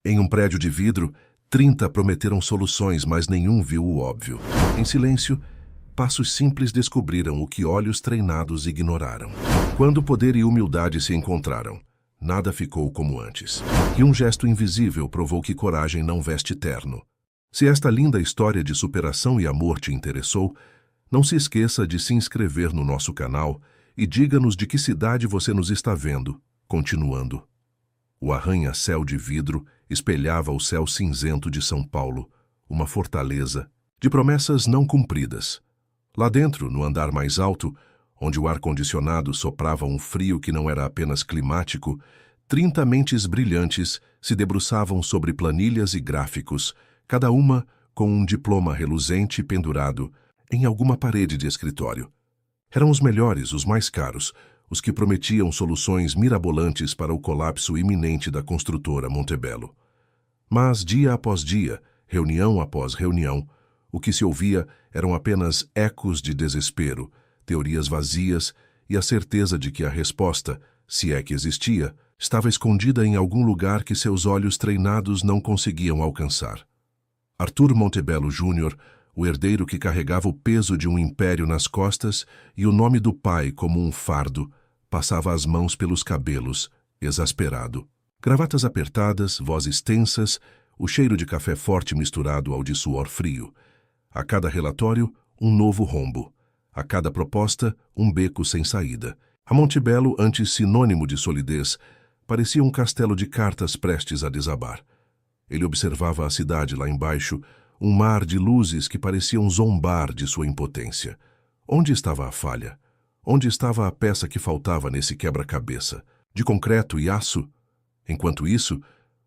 Em um prédio de vidro, 30 prometeram soluções, mas nenhum viu o óbvio. Em silêncio, passos simples descobriram o que olhos treinados ignoraram. Quando poder e humildade se encontraram, nada ficou como antes. E um gesto invisível provou que coragem não veste terno. Se esta linda história de superação e amor te interessou, não se esqueça de se inscrever no nosso canal e diga-nos de que cidade você nos está vendo. Continuando. O arranha-céu de vidro espelhava o céu cinzento de São Paulo, uma fortaleza de promessas não cumpridas. Lá dentro, no andar mais alto, onde o ar-condicionado soprava um frio que não era apenas climático, 30 mentes brilhantes se debruçavam sobre planilhas e gráficos, cada uma com um diploma reluzente pendurado em alguma parede de escritório. Eram os melhores, os mais caros, os que prometiam soluções mirabolantes para o colapso iminente da construtora Montebello. Mas, dia após dia, reunião após reunião, o que se ouvia eram apenas ecos de desespero, teorias vazias e a certeza de que a resposta, se é que existia, estava escondida em algum lugar que seus olhos treinados não conseguiam alcançar. Arthur Montebello Jr., o herdeiro que carregava o peso de um império nas costas e o nome do pai como um fardo, passava as mãos pelos cabelos, exasperado. Gravatas apertadas, vozes tensas, o cheiro de café forte misturado ao de suor frio. A cada relatório, um novo rombo. A cada proposta, um beco sem saída. A Montebello, antes sinônimo de solidez, parecia um castelo de cartas prestes a desabar. Ele observava a cidade lá embaixo, um mar de luzes que pareciam zombar de sua impotência. Onde estava a falha? Onde estava a peça que faltava nesse quebra-cabeça? De concreto e aço? Enquanto isso,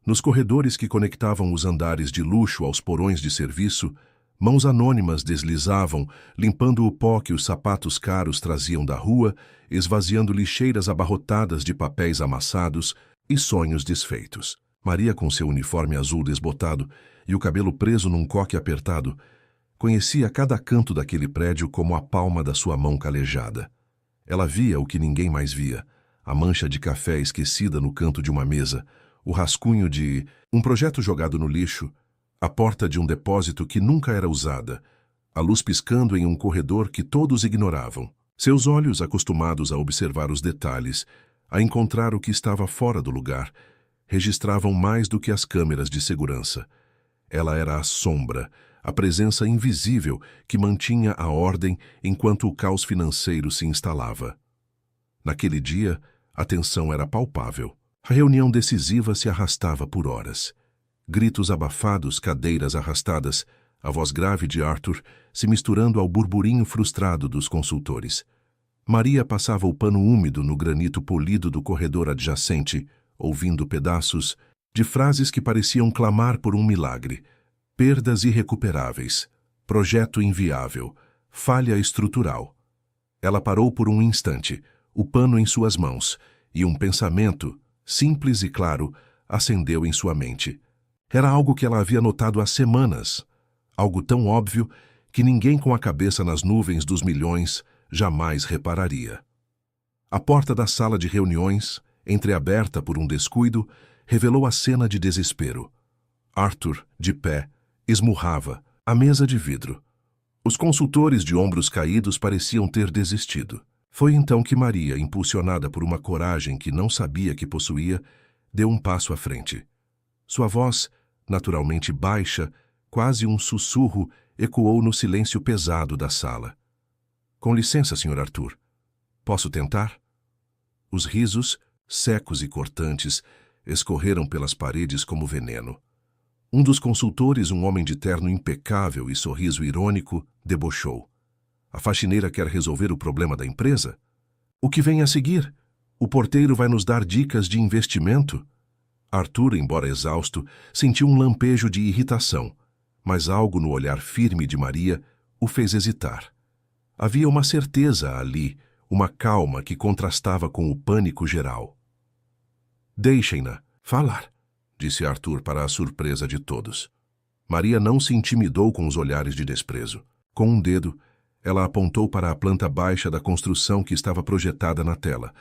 nos corredores que conectavam os andares de luxo aos porões de serviço, mãos anônimas deslizavam, limpando o pó que os sapatos caros traziam da rua, esvaziando lixeiras abarrotadas de papéis amassados e sonhos desfeitos. Maria, com seu uniforme azul desbotado e o cabelo preso num coque apertado, conhecia cada canto daquele prédio como a palma da sua mão calejada. Ela via o que ninguém mais via, a mancha de café esquecida no canto de uma mesa, o rascunho de um projeto jogado no lixo, a porta de um depósito que nunca era usada, a luz piscando em um corredor que todos ignoravam. Seus olhos, acostumados a observar os detalhes, a encontrar o que estava fora do lugar, registravam mais do que as câmeras de segurança. Ela era a sombra, a presença invisível que mantinha a ordem enquanto o caos financeiro se instalava. Naquele dia, a tensão era palpável. A reunião decisiva se arrastava por horas. Gritos abafados, cadeiras arrastadas, a voz grave de Arthur se misturando ao burburinho frustrado dos consultores. Maria passava o pano úmido no granito polido do corredor adjacente, ouvindo pedaços de frases que pareciam clamar por um milagre. Perdas irrecuperáveis, projeto inviável, falha estrutural. Ela parou por um instante, o pano em suas mãos, e um pensamento, simples e claro, acendeu em sua mente. Era algo que ela havia notado há semanas, algo tão óbvio que ninguém com a cabeça nas nuvens dos milhões jamais repararia. A porta da sala de reuniões, entreaberta por um descuido, revelou a cena de desespero. Arthur, de pé, esmurrava a mesa de vidro. Os consultores de ombros caídos pareciam ter desistido. Foi então que Maria, impulsionada por uma coragem que não sabia que possuía, deu um passo à frente. Sua voz, naturalmente baixa, quase um sussurro, ecoou no silêncio pesado da sala. Com licença, Sr. Arthur. Posso tentar? Os risos, secos e cortantes, escorreram pelas paredes como veneno. Um dos consultores, um homem de terno impecável e sorriso irônico, debochou. A faxineira quer resolver o problema da empresa? O que vem a seguir? O porteiro vai nos dar dicas de investimento? Arthur, embora exausto, sentiu um lampejo de irritação, mas algo no olhar firme de Maria o fez hesitar. Havia uma certeza ali, uma calma que contrastava com o pânico geral. Deixem-na falar, disse Arthur para a surpresa de todos. Maria não se intimidou com os olhares de desprezo. Com um dedo, ela apontou para a planta baixa da construção que estava projetada na tela,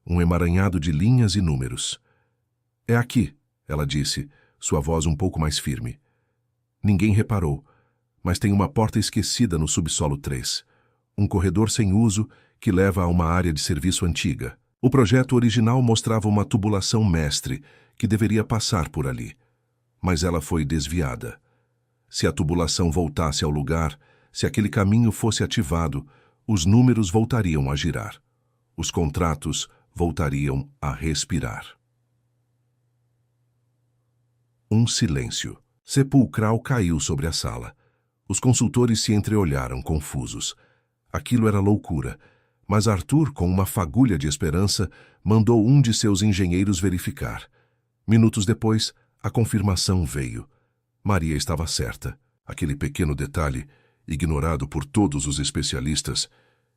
um emaranhado de linhas e números. É aqui, ela disse, sua voz um pouco mais firme. Ninguém reparou, mas tem uma porta esquecida no subsolo 3. Um corredor sem uso que leva a uma área de serviço antiga. O projeto original mostrava uma tubulação mestre que deveria passar por ali, mas ela foi desviada. Se a tubulação voltasse ao lugar, se aquele caminho fosse ativado, os números voltariam a girar. Os contratos voltariam a respirar. Um silêncio sepulcral caiu sobre a sala. Os consultores se entreolharam, confusos. Aquilo era loucura, mas Arthur, com uma fagulha de esperança, mandou um de seus engenheiros verificar. Minutos depois, a confirmação veio. Maria estava certa. Aquele pequeno detalhe, ignorado por todos os especialistas,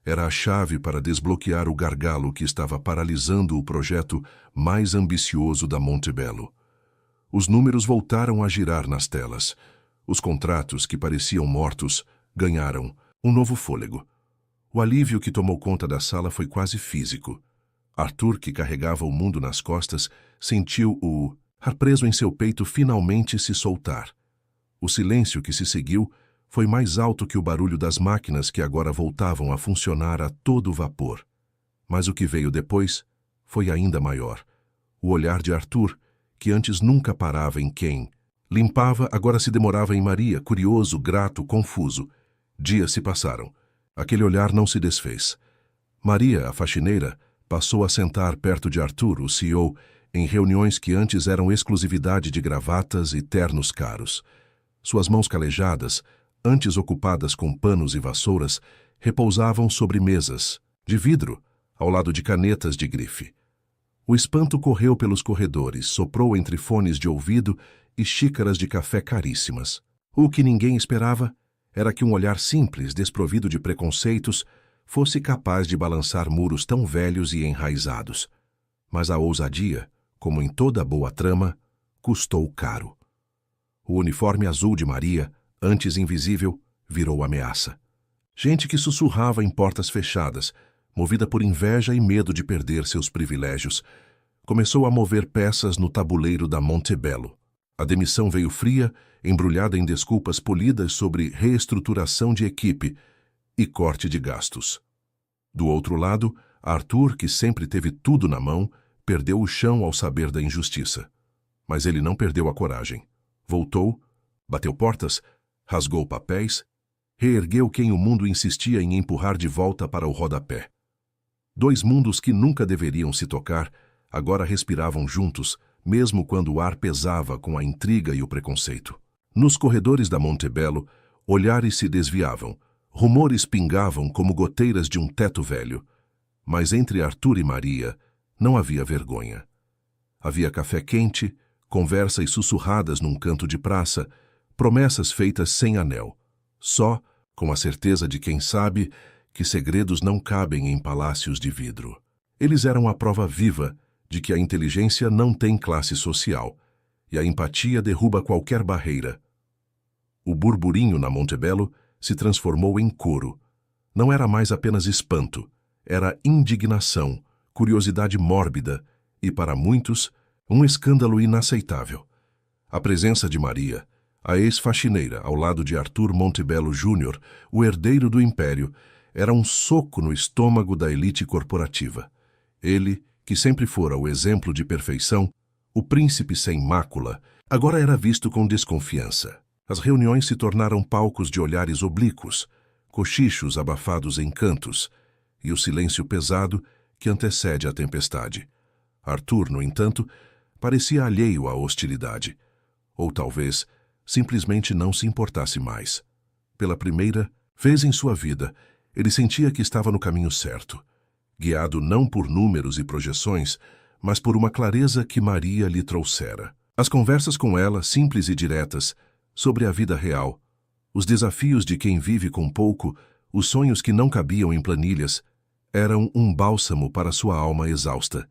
era a chave para desbloquear o gargalo que estava paralisando o projeto mais ambicioso da Montebello. Os números voltaram a girar nas telas. Os contratos, que pareciam mortos, ganharam um novo fôlego. O alívio que tomou conta da sala foi quase físico. Arthur, que carregava o mundo nas costas, sentiu o ar preso em seu peito finalmente se soltar. O silêncio que se seguiu foi mais alto que o barulho das máquinas que agora voltavam a funcionar a todo vapor. Mas o que veio depois foi ainda maior. O olhar de Arthur, que antes nunca parava em quem limpava, agora se demorava em Maria, curioso, grato, confuso. Dias se passaram. Aquele olhar não se desfez. Maria, a faxineira, passou a sentar perto de Arthur, o CEO, em reuniões que antes eram exclusividade de gravatas e ternos caros. Suas mãos calejadas, antes ocupadas com panos e vassouras, repousavam sobre mesas de vidro, ao lado de canetas de grife. O espanto correu pelos corredores, soprou entre fones de ouvido e xícaras de café caríssimas. O que ninguém esperava era que um olhar simples, desprovido de preconceitos, fosse capaz de balançar muros tão velhos e enraizados. Mas a ousadia, como em toda boa trama, custou caro. O uniforme azul de Maria, antes invisível, virou ameaça. Gente que sussurrava em portas fechadas, movida por inveja e medo de perder seus privilégios, começou a mover peças no tabuleiro da Montebello. A demissão veio fria, embrulhada em desculpas polidas sobre reestruturação de equipe e corte de gastos. Do outro lado, Arthur, que sempre teve tudo na mão, perdeu o chão ao saber da injustiça. Mas ele não perdeu a coragem. Voltou, bateu portas, rasgou papéis, reergueu quem o mundo insistia em empurrar de volta para o rodapé. Dois mundos que nunca deveriam se tocar, agora respiravam juntos, mesmo quando o ar pesava com a intriga e o preconceito. Nos corredores da Montebello, olhares se desviavam, rumores pingavam como goteiras de um teto velho. Mas entre Arthur e Maria não havia vergonha. Havia café quente, conversas sussurradas num canto de praça, promessas feitas sem anel, só com a certeza de quem sabe que segredos não cabem em palácios de vidro. Eles eram a prova viva de que a inteligência não tem classe social e a empatia derruba qualquer barreira. O burburinho na Montebello se transformou em coro. Não era mais apenas espanto, era indignação, curiosidade mórbida e, para muitos, um escândalo inaceitável. A presença de Maria, a ex-faxineira ao lado de Arthur Montebello Jr., o herdeiro do império, era um soco no estômago da elite corporativa. Ele, que sempre fora o exemplo de perfeição, o príncipe sem mácula, agora era visto com desconfiança. As reuniões se tornaram palcos de olhares oblíquos, cochichos abafados em cantos, e o silêncio pesado que antecede a tempestade. Arthur, no entanto, parecia alheio à hostilidade. Ou talvez simplesmente não se importasse mais. Pela primeira vez em sua vida, ele sentia que estava no caminho certo, guiado não por números e projeções, mas por uma clareza que Maria lhe trouxera. As conversas com ela, simples e diretas, sobre a vida real, os desafios de quem vive com pouco, os sonhos que não cabiam em planilhas, eram um bálsamo para sua alma exausta.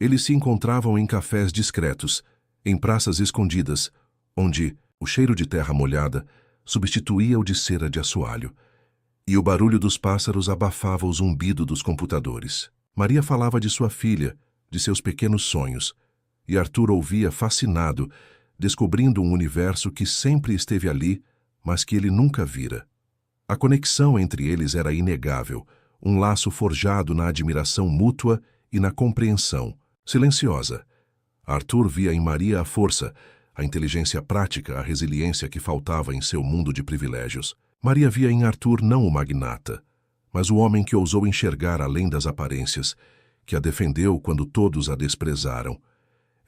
Eles se encontravam em cafés discretos, em praças escondidas, onde o cheiro de terra molhada substituía o de cera de assoalho, e o barulho dos pássaros abafava o zumbido dos computadores. Maria falava de sua filha, de seus pequenos sonhos, e Arthur ouvia fascinado, descobrindo um universo que sempre esteve ali, mas que ele nunca vira. A conexão entre eles era inegável, um laço forjado na admiração mútua e na compreensão, silenciosa. Arthur via em Maria a força, a inteligência prática, a resiliência que faltava em seu mundo de privilégios. Maria via em Arthur não o magnata, mas o homem que ousou enxergar além das aparências, que a defendeu quando todos a desprezaram.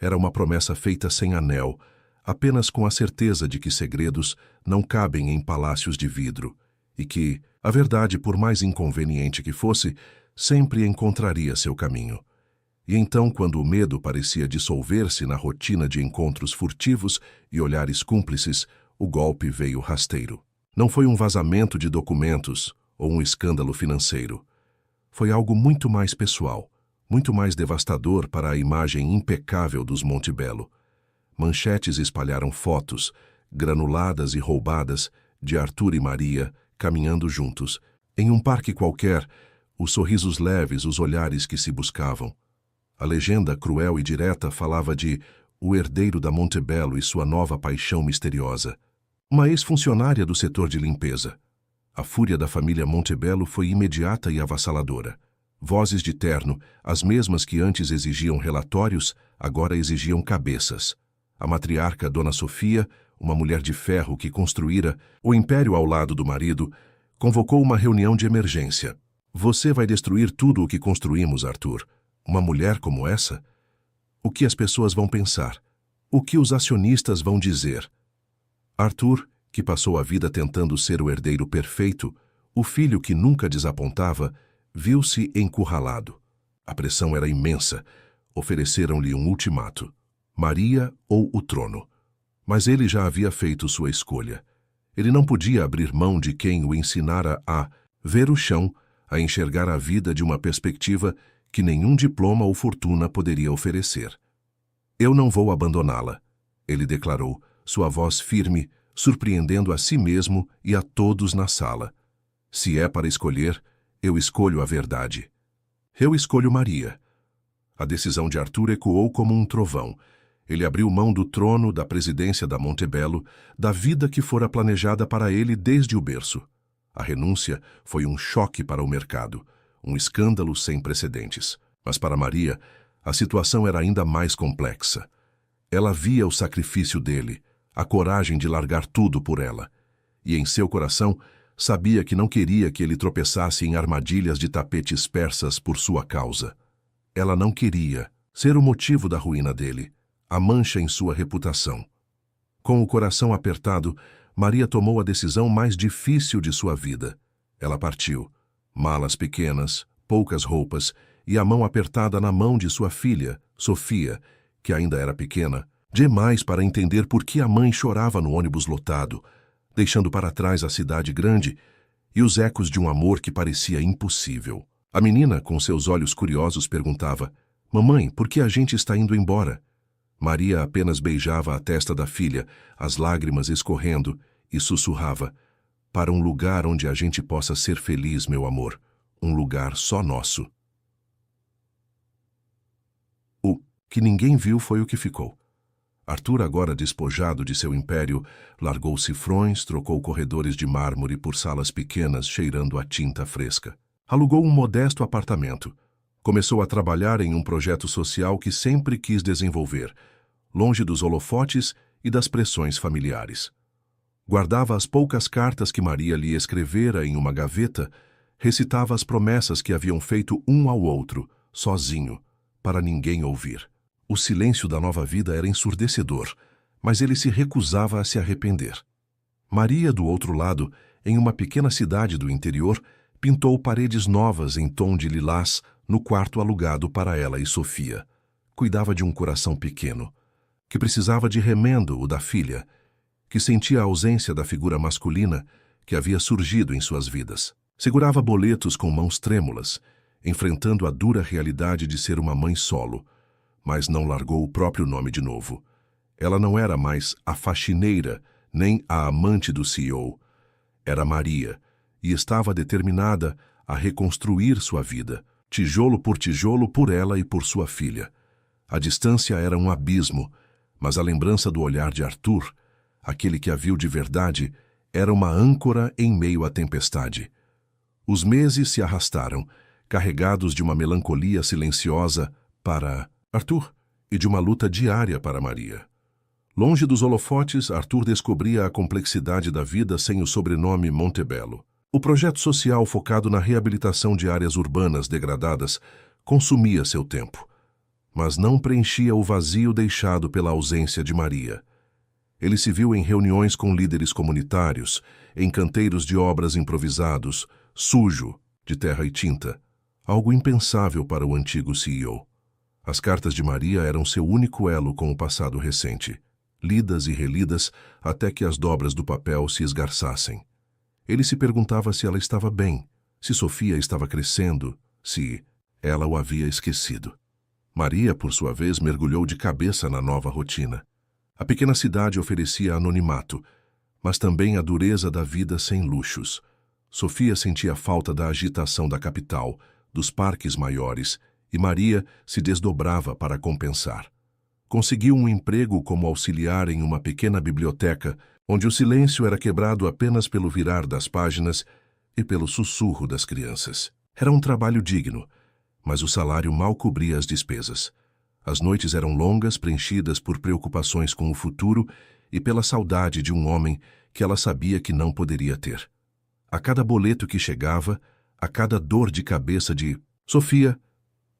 Era uma promessa feita sem anel, apenas com a certeza de que segredos não cabem em palácios de vidro, e que, a verdade, por mais inconveniente que fosse, sempre encontraria seu caminho. E então, quando o medo parecia dissolver-se na rotina de encontros furtivos e olhares cúmplices, o golpe veio rasteiro. Não foi um vazamento de documentos ou um escândalo financeiro. Foi algo muito mais pessoal, muito mais devastador para a imagem impecável dos Montebello. Manchetes espalharam fotos, granuladas e roubadas, de Arthur e Maria caminhando juntos. Em um parque qualquer, os sorrisos leves, os olhares que se buscavam. A legenda cruel e direta falava de o herdeiro da Montebello e sua nova paixão misteriosa. Uma ex-funcionária do setor de limpeza. A fúria da família Montebello foi imediata e avassaladora. Vozes de terno, as mesmas que antes exigiam relatórios, agora exigiam cabeças. A matriarca Dona Sofia, uma mulher de ferro que construíra o império ao lado do marido, convocou uma reunião de emergência. Você vai destruir tudo o que construímos, Arthur. Uma mulher como essa? O que as pessoas vão pensar? O que os acionistas vão dizer? Arthur, que passou a vida tentando ser o herdeiro perfeito, o filho que nunca desapontava, viu-se encurralado. A pressão era imensa. Ofereceram-lhe um ultimato: Maria ou o trono. Mas ele já havia feito sua escolha. Ele não podia abrir mão de quem o ensinara a ver o chão, a enxergar a vida de uma perspectiva que nenhum diploma ou fortuna poderia oferecer. Eu não vou abandoná-la, ele declarou, sua voz firme, surpreendendo a si mesmo e a todos na sala. Se é para escolher, eu escolho a verdade. Eu escolho Maria. A decisão de Arthur ecoou como um trovão. Ele abriu mão do trono, da presidência da Montebello, da vida que fora planejada para ele desde o berço. A renúncia foi um choque para o mercado. Um escândalo sem precedentes. Mas para Maria, a situação era ainda mais complexa. Ela via o sacrifício dele, a coragem de largar tudo por ela. E em seu coração, sabia que não queria que ele tropeçasse em armadilhas de tapetes persas por sua causa. Ela não queria ser o motivo da ruína dele, a mancha em sua reputação. Com o coração apertado, Maria tomou a decisão mais difícil de sua vida. Ela partiu. Malas pequenas, poucas roupas e a mão apertada na mão de sua filha, Sofia, que ainda era pequena, demais para entender por que a mãe chorava no ônibus lotado, deixando para trás a cidade grande e os ecos de um amor que parecia impossível. A menina, com seus olhos curiosos, perguntava: Mamãe, por que a gente está indo embora? Maria apenas beijava a testa da filha, as lágrimas escorrendo, e sussurrava: Para um lugar onde a gente possa ser feliz, meu amor. Um lugar só nosso. O que ninguém viu foi o que ficou. Arthur, agora despojado de seu império, largou cifrões, trocou corredores de mármore por salas pequenas cheirando a tinta fresca. Alugou um modesto apartamento. Começou a trabalhar em um projeto social que sempre quis desenvolver, longe dos holofotes e das pressões familiares. Guardava as poucas cartas que Maria lhe escrevera em uma gaveta, recitava as promessas que haviam feito um ao outro, sozinho, para ninguém ouvir. O silêncio da nova vida era ensurdecedor, mas ele se recusava a se arrepender. Maria, do outro lado, em uma pequena cidade do interior, pintou paredes novas em tom de lilás no quarto alugado para ela e Sofia. Cuidava de um coração pequeno, que precisava de remendo, o da filha, que sentia a ausência da figura masculina que havia surgido em suas vidas. Segurava boletos com mãos trêmulas, enfrentando a dura realidade de ser uma mãe solo, mas não largou o próprio nome de novo. Ela não era mais a faxineira, nem a amante do CEO. Era Maria, e estava determinada a reconstruir sua vida, tijolo por ela e por sua filha. A distância era um abismo, Mas a lembrança do olhar de Arthur, aquele que a viu de verdade, era uma âncora em meio à tempestade. Os meses se arrastaram, carregados de uma melancolia silenciosa para Arthur e de uma luta diária para Maria. Longe dos holofotes, Arthur descobria a complexidade da vida sem o sobrenome Montebello. O projeto social focado na reabilitação de áreas urbanas degradadas consumia seu tempo, mas não preenchia o vazio deixado pela ausência de Maria. Ele se viu em reuniões com líderes comunitários, em canteiros de obras improvisados, sujo, de terra e tinta, algo impensável para o antigo CEO. As cartas de Maria eram seu único elo com o passado recente, lidas e relidas até que as dobras do papel se esgarçassem. Ele se perguntava se ela estava bem, se Sofia estava crescendo, se ela o havia esquecido. Maria, por sua vez, mergulhou de cabeça na nova rotina. A pequena cidade oferecia anonimato, mas também a dureza da vida sem luxos. Sofia sentia falta da agitação da capital, dos parques maiores, e Maria se desdobrava para compensar. Conseguiu um emprego como auxiliar em uma pequena biblioteca, onde o silêncio era quebrado apenas pelo virar das páginas e pelo sussurro das crianças. Era um trabalho digno, mas o salário mal cobria as despesas. As noites eram longas, preenchidas por preocupações com o futuro e pela saudade de um homem que ela sabia que não poderia ter. A cada boleto que chegava, a cada dor de cabeça de Sofia,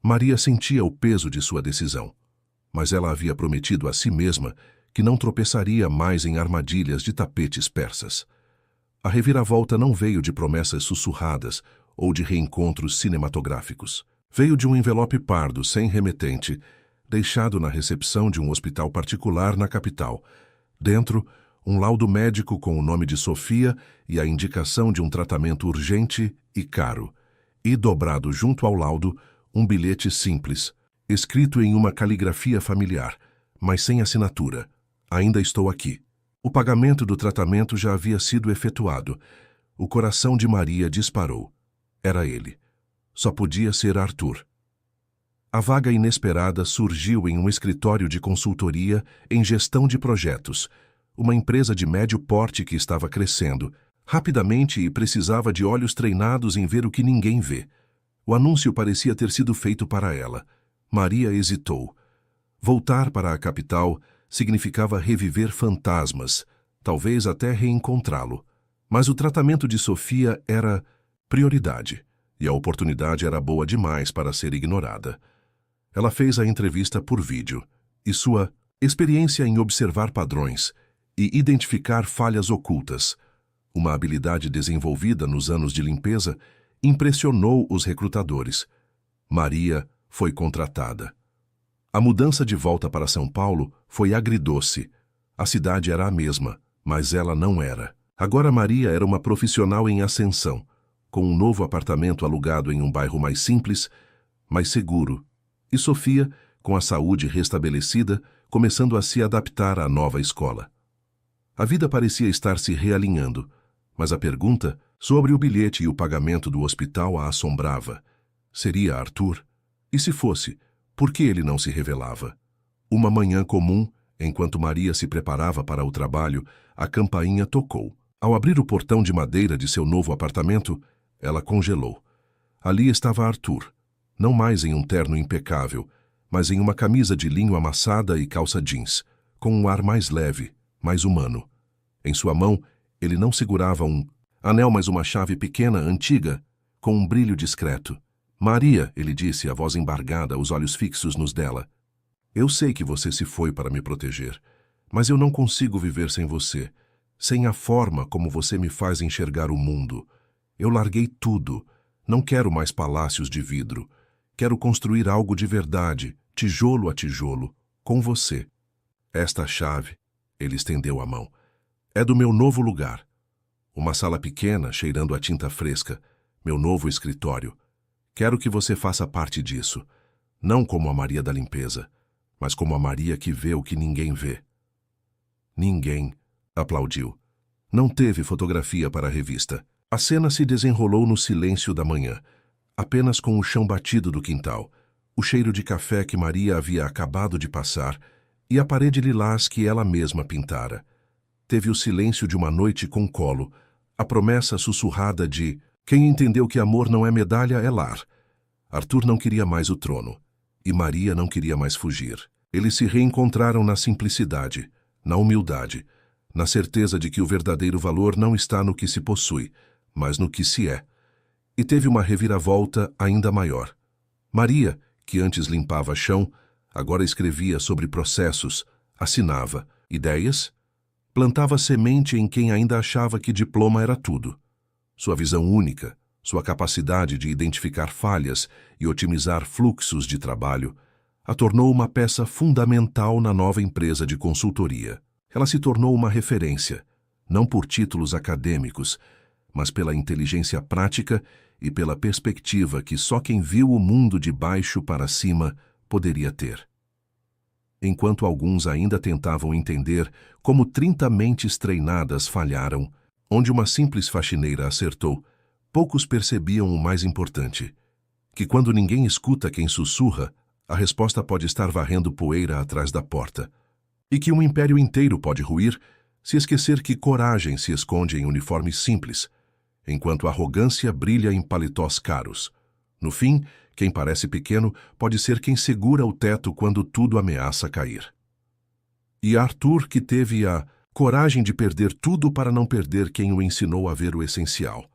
Maria sentia o peso de sua decisão. Mas ela havia prometido a si mesma que não tropeçaria mais em armadilhas de tapetes persas. A reviravolta não veio de promessas sussurradas ou de reencontros cinematográficos. Veio de um envelope pardo, sem remetente, deixado na recepção de um hospital particular na capital. Dentro, um laudo médico com o nome de Sofia e a indicação de um tratamento urgente e caro. E, dobrado junto ao laudo, um bilhete simples, escrito em uma caligrafia familiar, mas sem assinatura. Ainda estou aqui. O pagamento do tratamento já havia sido efetuado. O coração de Maria disparou. Era ele. Só podia ser Arthur. A vaga inesperada surgiu em um escritório de consultoria em gestão de projetos, uma empresa de médio porte que estava crescendo, rapidamente e precisava de olhos treinados em ver o que ninguém vê. O anúncio parecia ter sido feito para ela. Maria hesitou. Voltar para a capital significava reviver fantasmas, talvez até reencontrá-lo. Mas o tratamento de Sofia era prioridade, e a oportunidade era boa demais para ser ignorada. Ela fez a entrevista por vídeo, e sua experiência em observar padrões e identificar falhas ocultas, uma habilidade desenvolvida nos anos de limpeza, impressionou os recrutadores. Maria foi contratada. A mudança de volta para São Paulo foi agridoce. A cidade era a mesma, mas ela não era. Agora Maria era uma profissional em ascensão, com um novo apartamento alugado em um bairro mais simples, mais seguro. E Sofia, com a saúde restabelecida, começando a se adaptar à nova escola. A vida parecia estar se realinhando, mas a pergunta sobre o bilhete e o pagamento do hospital a assombrava. Seria Arthur? E se fosse, por que ele não se revelava? Uma manhã comum, enquanto Maria se preparava para o trabalho, a campainha tocou. Ao abrir o portão de madeira de seu novo apartamento, ela congelou. Ali estava Arthur, não mais em um terno impecável, mas em uma camisa de linho amassada e calça jeans, com um ar mais leve, mais humano. Em sua mão, ele não segurava um anel, mas uma chave pequena, antiga, com um brilho discreto. Maria, ele disse, a voz embargada, os olhos fixos nos dela. Eu sei que você se foi para me proteger, mas eu não consigo viver sem você, sem a forma como você me faz enxergar o mundo. Eu larguei tudo. Não quero mais palácios de vidro. Quero construir algo de verdade, tijolo a tijolo, com você. Esta chave, ele estendeu a mão, é do meu novo lugar. Uma sala pequena, cheirando a tinta fresca, meu novo escritório. Quero que você faça parte disso, não como a Maria da limpeza, mas como a Maria que vê o que ninguém vê. Ninguém aplaudiu. Não teve fotografia para a revista. A cena se desenrolou no silêncio da manhã, apenas com o chão batido do quintal, o cheiro de café que Maria havia acabado de passar e a parede lilás que ela mesma pintara. Teve o silêncio de uma noite com colo, a promessa sussurrada de quem entendeu que amor não é medalha é lar. Arthur não queria mais o trono, e Maria não queria mais fugir. Eles se reencontraram na simplicidade, na humildade, na certeza de que o verdadeiro valor não está no que se possui, mas no que se é. E teve uma reviravolta ainda maior. Maria, que antes limpava chão, agora escrevia sobre processos, assinava ideias, plantava semente em quem ainda achava que diploma era tudo. Sua visão única, sua capacidade de identificar falhas e otimizar fluxos de trabalho, a tornou uma peça fundamental na nova empresa de consultoria. Ela se tornou uma referência, não por títulos acadêmicos, mas pela inteligência prática e pela perspectiva que só quem viu o mundo de baixo para cima poderia ter. Enquanto alguns ainda tentavam entender como 30 mentes treinadas falharam, onde uma simples faxineira acertou, poucos percebiam o mais importante, que quando ninguém escuta quem sussurra, a resposta pode estar varrendo poeira atrás da porta, e que um império inteiro pode ruir se esquecer que coragem se esconde em uniformes simples, enquanto arrogância brilha em paletós caros. No fim, quem parece pequeno pode ser quem segura o teto quando tudo ameaça cair. E Arthur, que teve a coragem de perder tudo para não perder quem o ensinou a ver o essencial.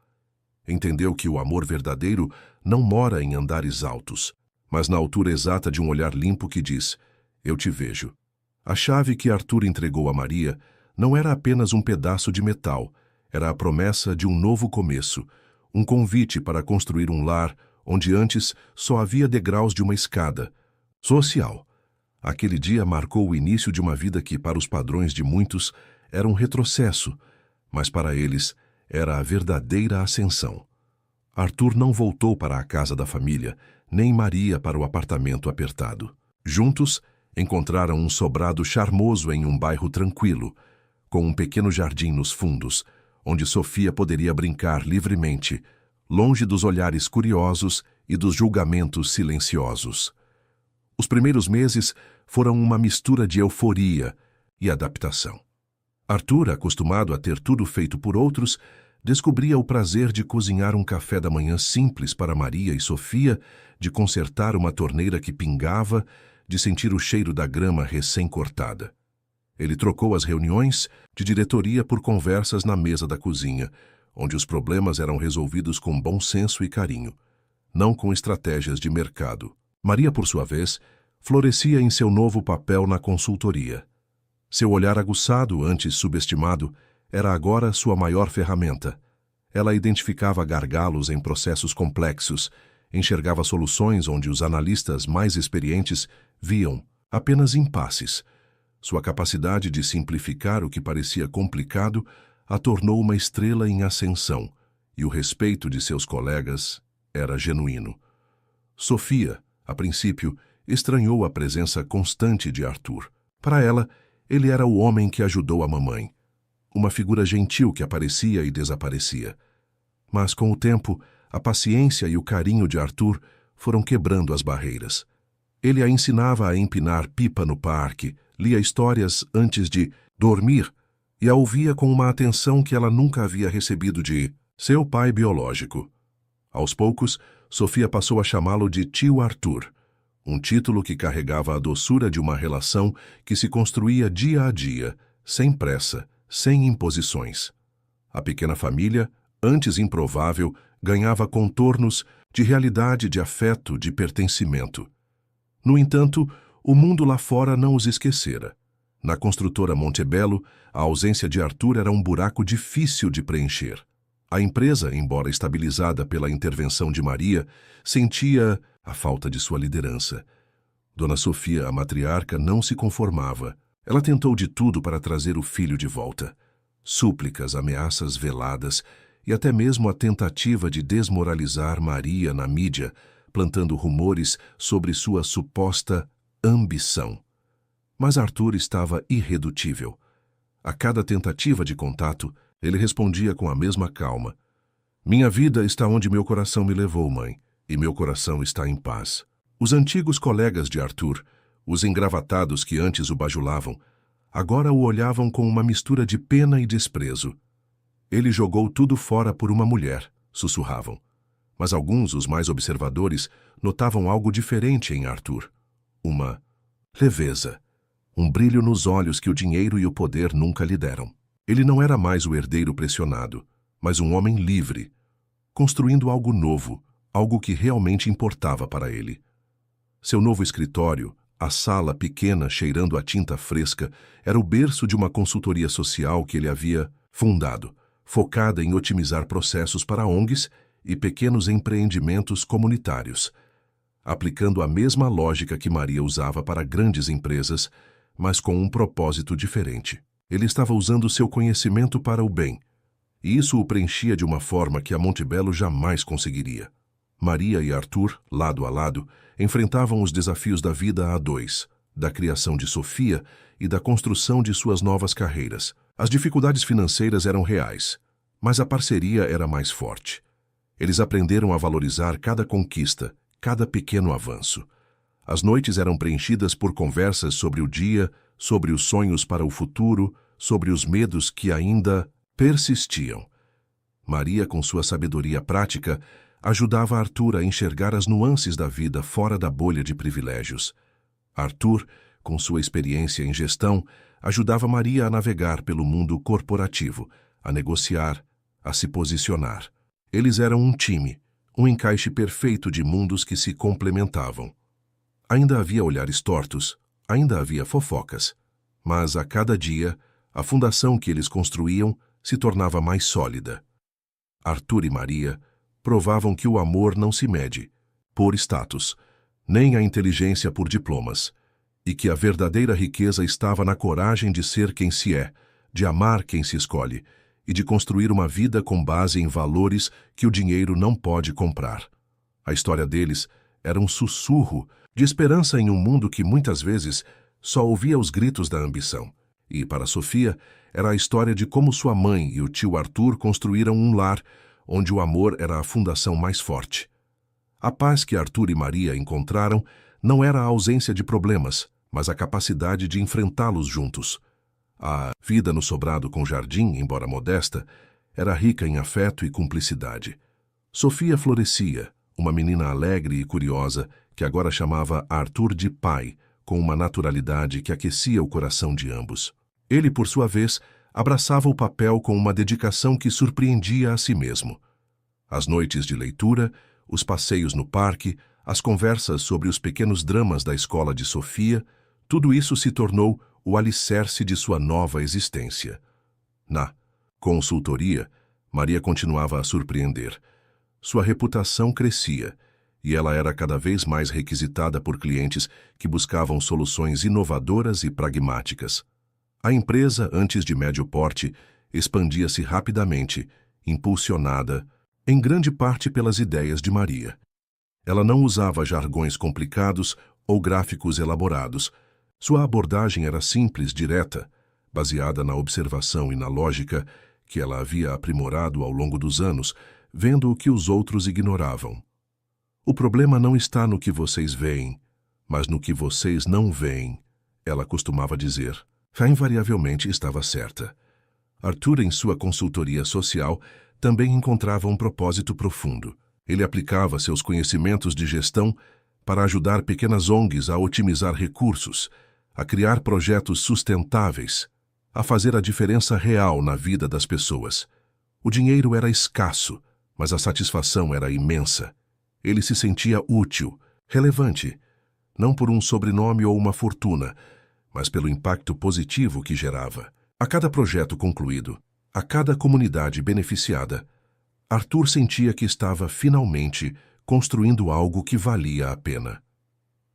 Entendeu que o amor verdadeiro não mora em andares altos, mas na altura exata de um olhar limpo que diz, eu te vejo. A chave que Arthur entregou a Maria não era apenas um pedaço de metal, era a promessa de um novo começo, um convite para construir um lar onde antes só havia degraus de uma escada. Social. Aquele dia marcou o início de uma vida que, para os padrões de muitos, era um retrocesso, mas para eles era a verdadeira ascensão. Arthur não voltou para a casa da família, nem Maria para o apartamento apertado. Juntos, encontraram um sobrado charmoso em um bairro tranquilo, com um pequeno jardim nos fundos, onde Sofia poderia brincar livremente, longe dos olhares curiosos e dos julgamentos silenciosos. Os primeiros meses foram uma mistura de euforia e adaptação. Arthur, acostumado a ter tudo feito por outros, descobria o prazer de cozinhar um café da manhã simples para Maria e Sofia, de consertar uma torneira que pingava, de sentir o cheiro da grama recém-cortada. Ele trocou as reuniões de diretoria por conversas na mesa da cozinha, onde os problemas eram resolvidos com bom senso e carinho, não com estratégias de mercado. Maria, por sua vez, florescia em seu novo papel na consultoria. Seu olhar aguçado, antes subestimado, era agora sua maior ferramenta. Ela identificava gargalos em processos complexos, enxergava soluções onde os analistas mais experientes viam apenas impasses. Sua capacidade de simplificar o que parecia complicado a tornou uma estrela em ascensão, e o respeito de seus colegas era genuíno. Sofia, a princípio, estranhou a presença constante de Arthur. Para ela, ele era o homem que ajudou a mamãe, uma figura gentil que aparecia e desaparecia. Mas, com o tempo, a paciência e o carinho de Arthur foram quebrando as barreiras. Ele a ensinava a empinar pipa no parque, lia histórias antes de dormir e a ouvia com uma atenção que ela nunca havia recebido de seu pai biológico. Aos poucos, Sofia passou a chamá-lo de tio Arthur, um título que carregava a doçura de uma relação que se construía dia a dia, sem pressa, sem imposições. A pequena família, antes improvável, ganhava contornos de realidade, de afeto, de pertencimento. No entanto, o mundo lá fora não os esquecera. Na construtora Montebello, a ausência de Arthur era um buraco difícil de preencher. A empresa, embora estabilizada pela intervenção de Maria, sentia a falta de sua liderança. Dona Sofia, a matriarca, não se conformava. Ela tentou de tudo para trazer o filho de volta. Súplicas, ameaças veladas e até mesmo a tentativa de desmoralizar Maria na mídia, plantando rumores sobre sua suposta ambição. Mas Arthur estava irredutível. A cada tentativa de contato, ele respondia com a mesma calma. Minha vida está onde meu coração me levou, mãe, e meu coração está em paz. Os antigos colegas de Arthur, Os engravatados que antes o bajulavam, agora o olhavam com uma mistura de pena e desprezo. Ele jogou tudo fora por uma mulher, sussurravam. Mas alguns, os mais observadores, notavam algo diferente em Arthur. Uma leveza, um brilho nos olhos que o dinheiro e o poder nunca lhe deram. Ele não era mais o herdeiro pressionado, mas um homem livre, construindo algo novo, algo que realmente importava para ele. Seu novo escritório, a sala pequena cheirando a tinta fresca, era o berço de uma consultoria social que ele havia fundado, focada em otimizar processos para ONGs e pequenos empreendimentos comunitários, aplicando a mesma lógica que Maria usava para grandes empresas, mas com um propósito diferente. Ele estava usando seu conhecimento para o bem, e isso o preenchia de uma forma que a Montebello jamais conseguiria. Maria e Arthur, lado a lado, enfrentavam os desafios da vida a dois, da criação de Sofia e da construção de suas novas carreiras. As dificuldades financeiras eram reais, mas a parceria era mais forte. Eles aprenderam a valorizar cada conquista, cada pequeno avanço. As noites eram preenchidas por conversas sobre o dia, sobre os sonhos para o futuro, sobre os medos que ainda persistiam. Maria, com sua sabedoria prática, ajudava Arthur a enxergar as nuances da vida fora da bolha de privilégios. Arthur, com sua experiência em gestão, ajudava Maria a navegar pelo mundo corporativo, a negociar, a se posicionar. Eles eram um time, um encaixe perfeito de mundos que se complementavam. Ainda havia olhares tortos, ainda havia fofocas, mas a cada dia, a fundação que eles construíam se tornava mais sólida. Arthur e Maria provavam que o amor não se mede por status, nem a inteligência por diplomas, e que a verdadeira riqueza estava na coragem de ser quem se é, de amar quem se escolhe, e de construir uma vida com base em valores que o dinheiro não pode comprar. A história deles era um sussurro de esperança em um mundo que muitas vezes só ouvia os gritos da ambição. E, para Sofia, era a história de como sua mãe e o tio Arthur construíram um lar onde o amor era a fundação mais forte. A paz que Arthur e Maria encontraram não era a ausência de problemas, mas a capacidade de enfrentá-los juntos. A vida no sobrado com jardim, embora modesta, era rica em afeto e cumplicidade. Sofia florescia, uma menina alegre e curiosa que agora chamava Arthur de pai, com uma naturalidade que aquecia o coração de ambos. Ele, por sua vez, abraçava o papel com uma dedicação que surpreendia a si mesmo. As noites de leitura, os passeios no parque, as conversas sobre os pequenos dramas da escola de Sofia, tudo isso se tornou o alicerce de sua nova existência. Na consultoria, Maria continuava a surpreender. Sua reputação crescia, e ela era cada vez mais requisitada por clientes que buscavam soluções inovadoras e pragmáticas. A empresa, antes de médio porte, expandia-se rapidamente, impulsionada, em grande parte pelas ideias de Maria. Ela não usava jargões complicados ou gráficos elaborados. Sua abordagem era simples, direta, baseada na observação e na lógica que ela havia aprimorado ao longo dos anos, vendo o que os outros ignoravam. O problema não está no que vocês veem, mas no que vocês não veem, ela costumava dizer. Invariavelmente estava certa. Arthur, em sua consultoria social, também encontrava um propósito profundo. Ele aplicava seus conhecimentos de gestão para ajudar pequenas ONGs a otimizar recursos, a criar projetos sustentáveis, a fazer a diferença real na vida das pessoas. O dinheiro era escasso, mas a satisfação era imensa. Ele se sentia útil, relevante, não por um sobrenome ou uma fortuna, mas pelo impacto positivo que gerava. A cada projeto concluído, a cada comunidade beneficiada, Arthur sentia que estava finalmente construindo algo que valia a pena.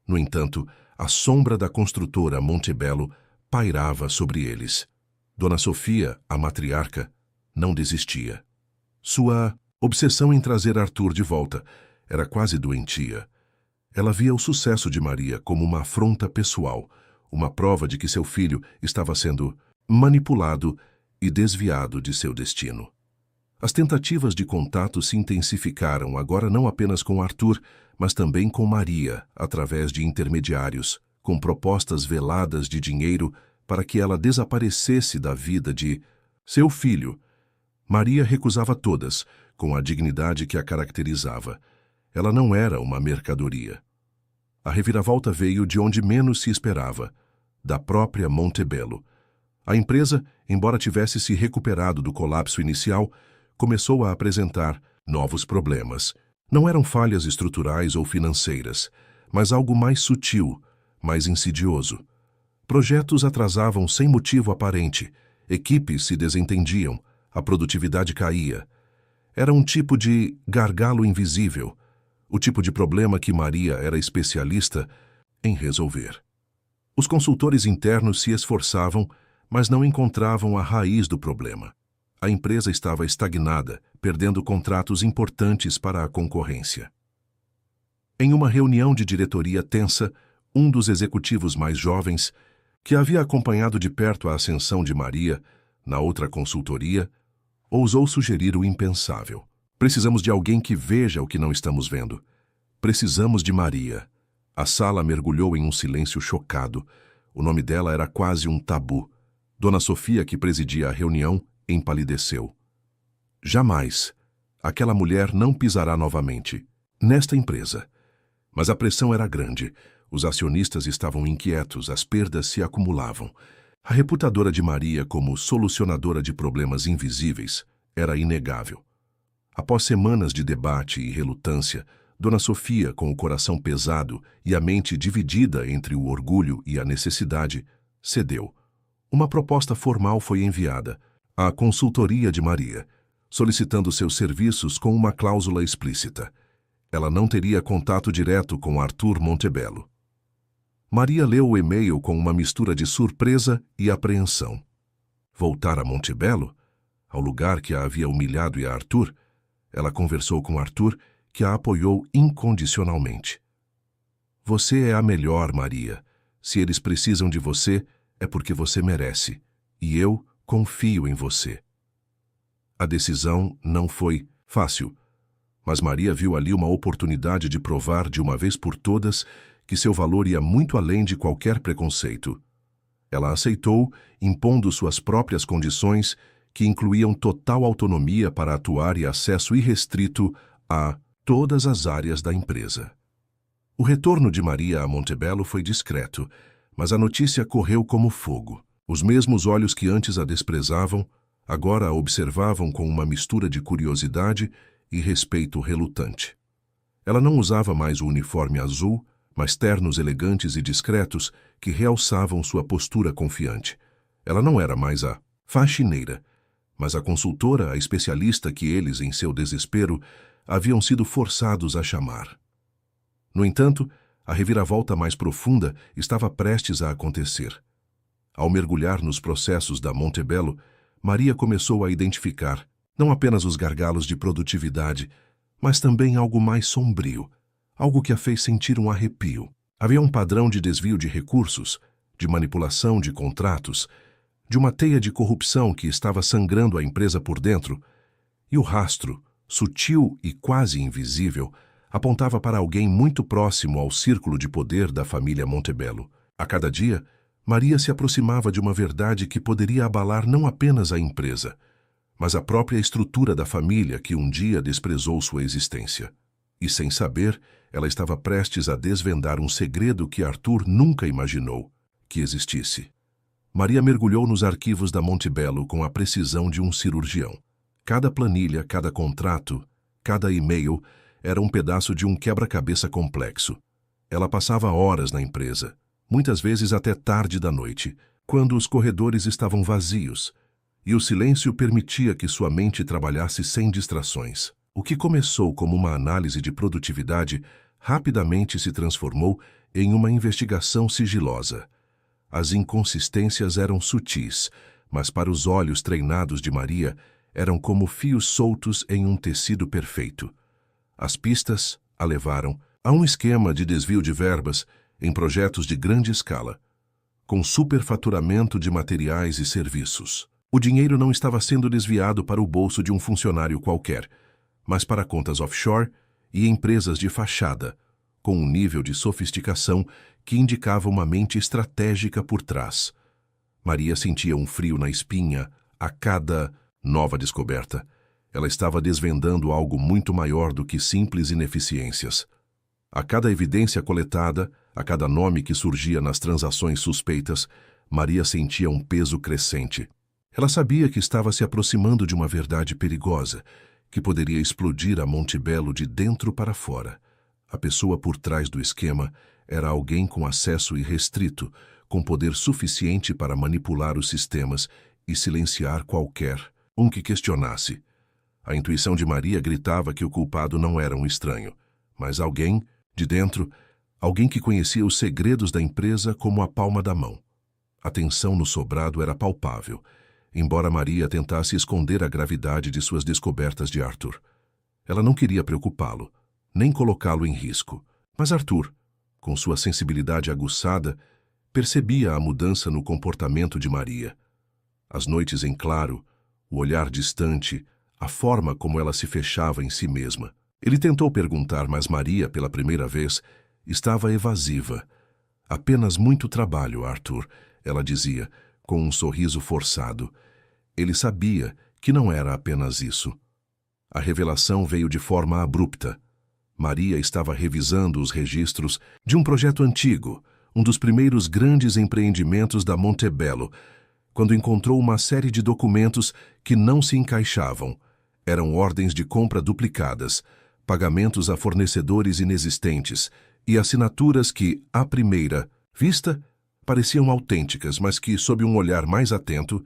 No entanto, a sombra da construtora Montebello pairava sobre eles. Dona Sofia, a matriarca, não desistia. Sua obsessão em trazer Arthur de volta era quase doentia. Ela via o sucesso de Maria como uma afronta pessoal, uma prova de que seu filho estava sendo manipulado e desviado de seu destino. As tentativas de contato se intensificaram agora não apenas com Arthur, mas também com Maria, através de intermediários, com propostas veladas de dinheiro para que ela desaparecesse da vida de seu filho. Maria recusava todas, com a dignidade que a caracterizava. Ela não era uma mercadoria. A reviravolta veio de onde menos se esperava, da própria Montebello. A empresa, embora tivesse se recuperado do colapso inicial, começou a apresentar novos problemas. Não eram falhas estruturais ou financeiras, mas algo mais sutil, mais insidioso. Projetos atrasavam sem motivo aparente, equipes se desentendiam, a produtividade caía. Era um tipo de gargalo invisível, o tipo de problema que Maria era especialista em resolver. Os consultores internos se esforçavam, mas não encontravam a raiz do problema. A empresa estava estagnada, perdendo contratos importantes para a concorrência. Em uma reunião de diretoria tensa, um dos executivos mais jovens, que havia acompanhado de perto a ascensão de Maria na outra consultoria, ousou sugerir o impensável. Precisamos de alguém que veja o que não estamos vendo. Precisamos de Maria. A sala mergulhou em um silêncio chocado. O nome dela era quase um tabu. Dona Sofia, que presidia a reunião, empalideceu. Jamais. Aquela mulher não pisará novamente nesta empresa. Mas a pressão era grande. Os acionistas estavam inquietos, as perdas se acumulavam. A reputadora de Maria como solucionadora de problemas invisíveis era inegável. Após semanas de debate e relutância, Dona Sofia, com o coração pesado e a mente dividida entre o orgulho e a necessidade, cedeu. Uma proposta formal foi enviada à consultoria de Maria, solicitando seus serviços com uma cláusula explícita. Ela não teria contato direto com Arthur Montebello. Maria leu o e-mail com uma mistura de surpresa e apreensão. Voltar a Montebello? Ao lugar que a havia humilhado e a Arthur? Ela conversou com Arthur, que a apoiou incondicionalmente. Você é a melhor, Maria. Se eles precisam de você, é porque você merece. E eu confio em você. A decisão não foi fácil, mas Maria viu ali uma oportunidade de provar de uma vez por todas que seu valor ia muito além de qualquer preconceito. Ela aceitou, impondo suas próprias condições, que incluíam total autonomia para atuar e acesso irrestrito a todas as áreas da empresa. O retorno de Maria a Montebello foi discreto, mas a notícia correu como fogo. Os mesmos olhos que antes a desprezavam, agora a observavam com uma mistura de curiosidade e respeito relutante. Ela não usava mais o uniforme azul, mas ternos elegantes e discretos que realçavam sua postura confiante. Ela não era mais a faxineira, mas a consultora, a especialista que eles, em seu desespero, haviam sido forçados a chamar. No entanto, a reviravolta mais profunda estava prestes a acontecer. Ao mergulhar nos processos da Montebello, Maria começou a identificar não apenas os gargalos de produtividade, mas também algo mais sombrio, algo que a fez sentir um arrepio. Havia um padrão de desvio de recursos, de manipulação de contratos, de uma teia de corrupção que estava sangrando a empresa por dentro, e o rastro, sutil e quase invisível, apontava para alguém muito próximo ao círculo de poder da família Montebello. A cada dia, Maria se aproximava de uma verdade que poderia abalar não apenas a empresa, mas a própria estrutura da família que um dia desprezou sua existência. E sem saber, ela estava prestes a desvendar um segredo que Arthur nunca imaginou que existisse. Maria mergulhou nos arquivos da Montebello com a precisão de um cirurgião. Cada planilha, cada contrato, cada e-mail era um pedaço de um quebra-cabeça complexo. Ela passava horas na empresa, muitas vezes até tarde da noite, quando os corredores estavam vazios, e o silêncio permitia que sua mente trabalhasse sem distrações. O que começou como uma análise de produtividade rapidamente se transformou em uma investigação sigilosa. As inconsistências eram sutis, mas para os olhos treinados de Maria eram como fios soltos em um tecido perfeito. As pistas a levaram a um esquema de desvio de verbas em projetos de grande escala, com superfaturamento de materiais e serviços. O dinheiro não estava sendo desviado para o bolso de um funcionário qualquer, mas para contas offshore e empresas de fachada, com um nível de sofisticação que indicava uma mente estratégica por trás. Maria sentia um frio na espinha a cada nova descoberta. Ela estava desvendando algo muito maior do que simples ineficiências. A cada evidência coletada, a cada nome que surgia nas transações suspeitas, Maria sentia um peso crescente. Ela sabia que estava se aproximando de uma verdade perigosa, que poderia explodir a Montebello de dentro para fora. A pessoa por trás do esquema era alguém com acesso irrestrito, com poder suficiente para manipular os sistemas e silenciar qualquer um que questionasse. A intuição de Maria gritava que o culpado não era um estranho, mas alguém, de dentro, alguém que conhecia os segredos da empresa como a palma da mão. A tensão no sobrado era palpável, embora Maria tentasse esconder a gravidade de suas descobertas de Arthur. Ela não queria preocupá-lo, nem colocá-lo em risco. Mas Arthur, com sua sensibilidade aguçada, percebia a mudança no comportamento de Maria. As noites em claro, o olhar distante, a forma como ela se fechava em si mesma. Ele tentou perguntar, mas Maria, pela primeira vez, estava evasiva. Apenas muito trabalho, Arthur, ela dizia, com um sorriso forçado. Ele sabia que não era apenas isso. A revelação veio de forma abrupta. Maria estava revisando os registros de um projeto antigo, um dos primeiros grandes empreendimentos da Montebello, quando encontrou uma série de documentos que não se encaixavam. Eram ordens de compra duplicadas, pagamentos a fornecedores inexistentes e assinaturas que, à primeira vista, pareciam autênticas, mas que, sob um olhar mais atento,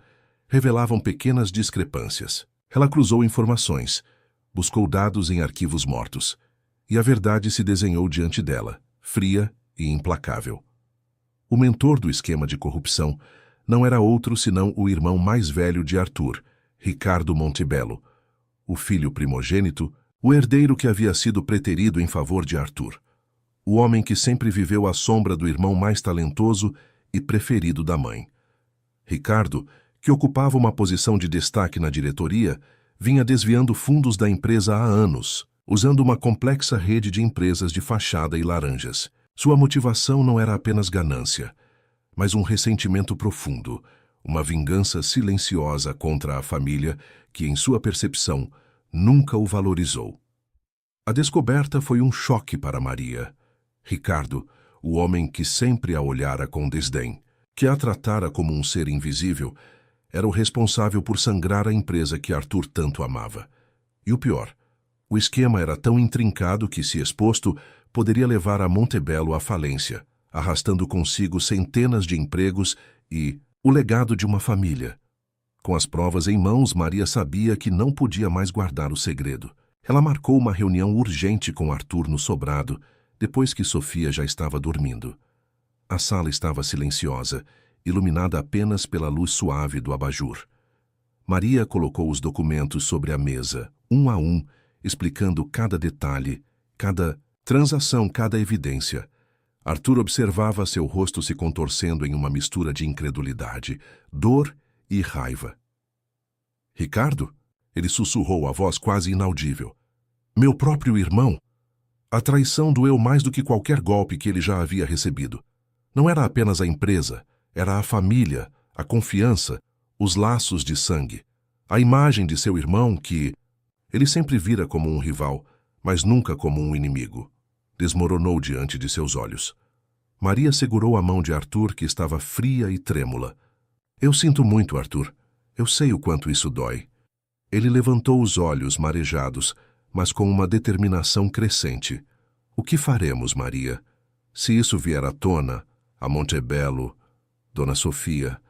revelavam pequenas discrepâncias. Ela cruzou informações, buscou dados em arquivos mortos, e a verdade se desenhou diante dela, fria e implacável. O mentor do esquema de corrupção não era outro senão o irmão mais velho de Arthur, Ricardo Montebello, o filho primogênito, o herdeiro que havia sido preterido em favor de Arthur. O homem que sempre viveu à sombra do irmão mais talentoso e preferido da mãe. Ricardo, que ocupava uma posição de destaque na diretoria, vinha desviando fundos da empresa há anos, usando uma complexa rede de empresas de fachada e laranjas. Sua motivação não era apenas ganância, mas um ressentimento profundo, uma vingança silenciosa contra a família que, em sua percepção, nunca o valorizou. A descoberta foi um choque para Maria. Ricardo, o homem que sempre a olhara com desdém, que a tratara como um ser invisível, era o responsável por sangrar a empresa que Arthur tanto amava. E o pior, o esquema era tão intrincado que, se exposto, poderia levar a Montebello à falência, arrastando consigo centenas de empregos e o legado de uma família. Com as provas em mãos, Maria sabia que não podia mais guardar o segredo. Ela marcou uma reunião urgente com Arthur no sobrado, depois que Sofia já estava dormindo. A sala estava silenciosa, iluminada apenas pela luz suave do abajur. Maria colocou os documentos sobre a mesa, um a um, explicando cada detalhe, cada transação, cada evidência. Arthur observava seu rosto se contorcendo em uma mistura de incredulidade, dor e raiva. Ricardo? Ele sussurrou, a voz quase inaudível. Meu próprio irmão? A traição doeu mais do que qualquer golpe que ele já havia recebido. Não era apenas a empresa, era a família, a confiança, os laços de sangue, a imagem de seu irmão que ele sempre vira como um rival, mas nunca como um inimigo. Desmoronou diante de seus olhos. Maria segurou a mão de Arthur, que estava fria e trêmula. Eu sinto muito, Arthur. Eu sei o quanto isso dói. Ele levantou os olhos marejados, mas com uma determinação crescente. O que faremos, Maria? Se isso vier à tona, a Montebello, Dona Sofia,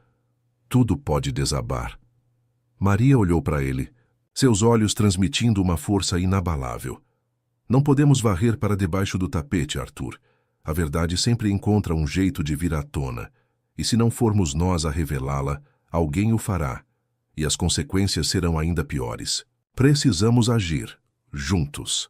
tudo pode desabar. Maria olhou para ele, seus olhos transmitindo uma força inabalável. Não podemos varrer para debaixo do tapete, Arthur. A verdade sempre encontra um jeito de vir à tona, e se não formos nós a revelá-la, alguém o fará, e as consequências serão ainda piores. Precisamos agir, juntos.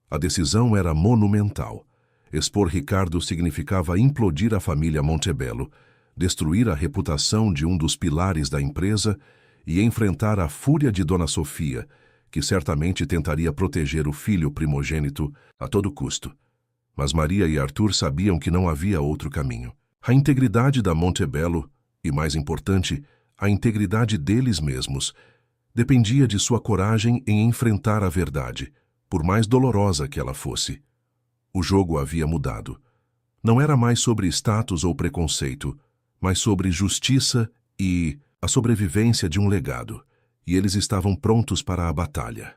A decisão era monumental. Expor Ricardo significava implodir a família Montebello, destruir a reputação de um dos pilares da empresa e enfrentar a fúria de Dona Sofia, que certamente tentaria proteger o filho primogênito a todo custo. Mas Maria e Arthur sabiam que não havia outro caminho. A integridade da Montebello, e mais importante, a integridade deles mesmos, dependia de sua coragem em enfrentar a verdade, por mais dolorosa que ela fosse. O jogo havia mudado. Não era mais sobre status ou preconceito, mas sobre justiça e a sobrevivência de um legado, e eles estavam prontos para a batalha.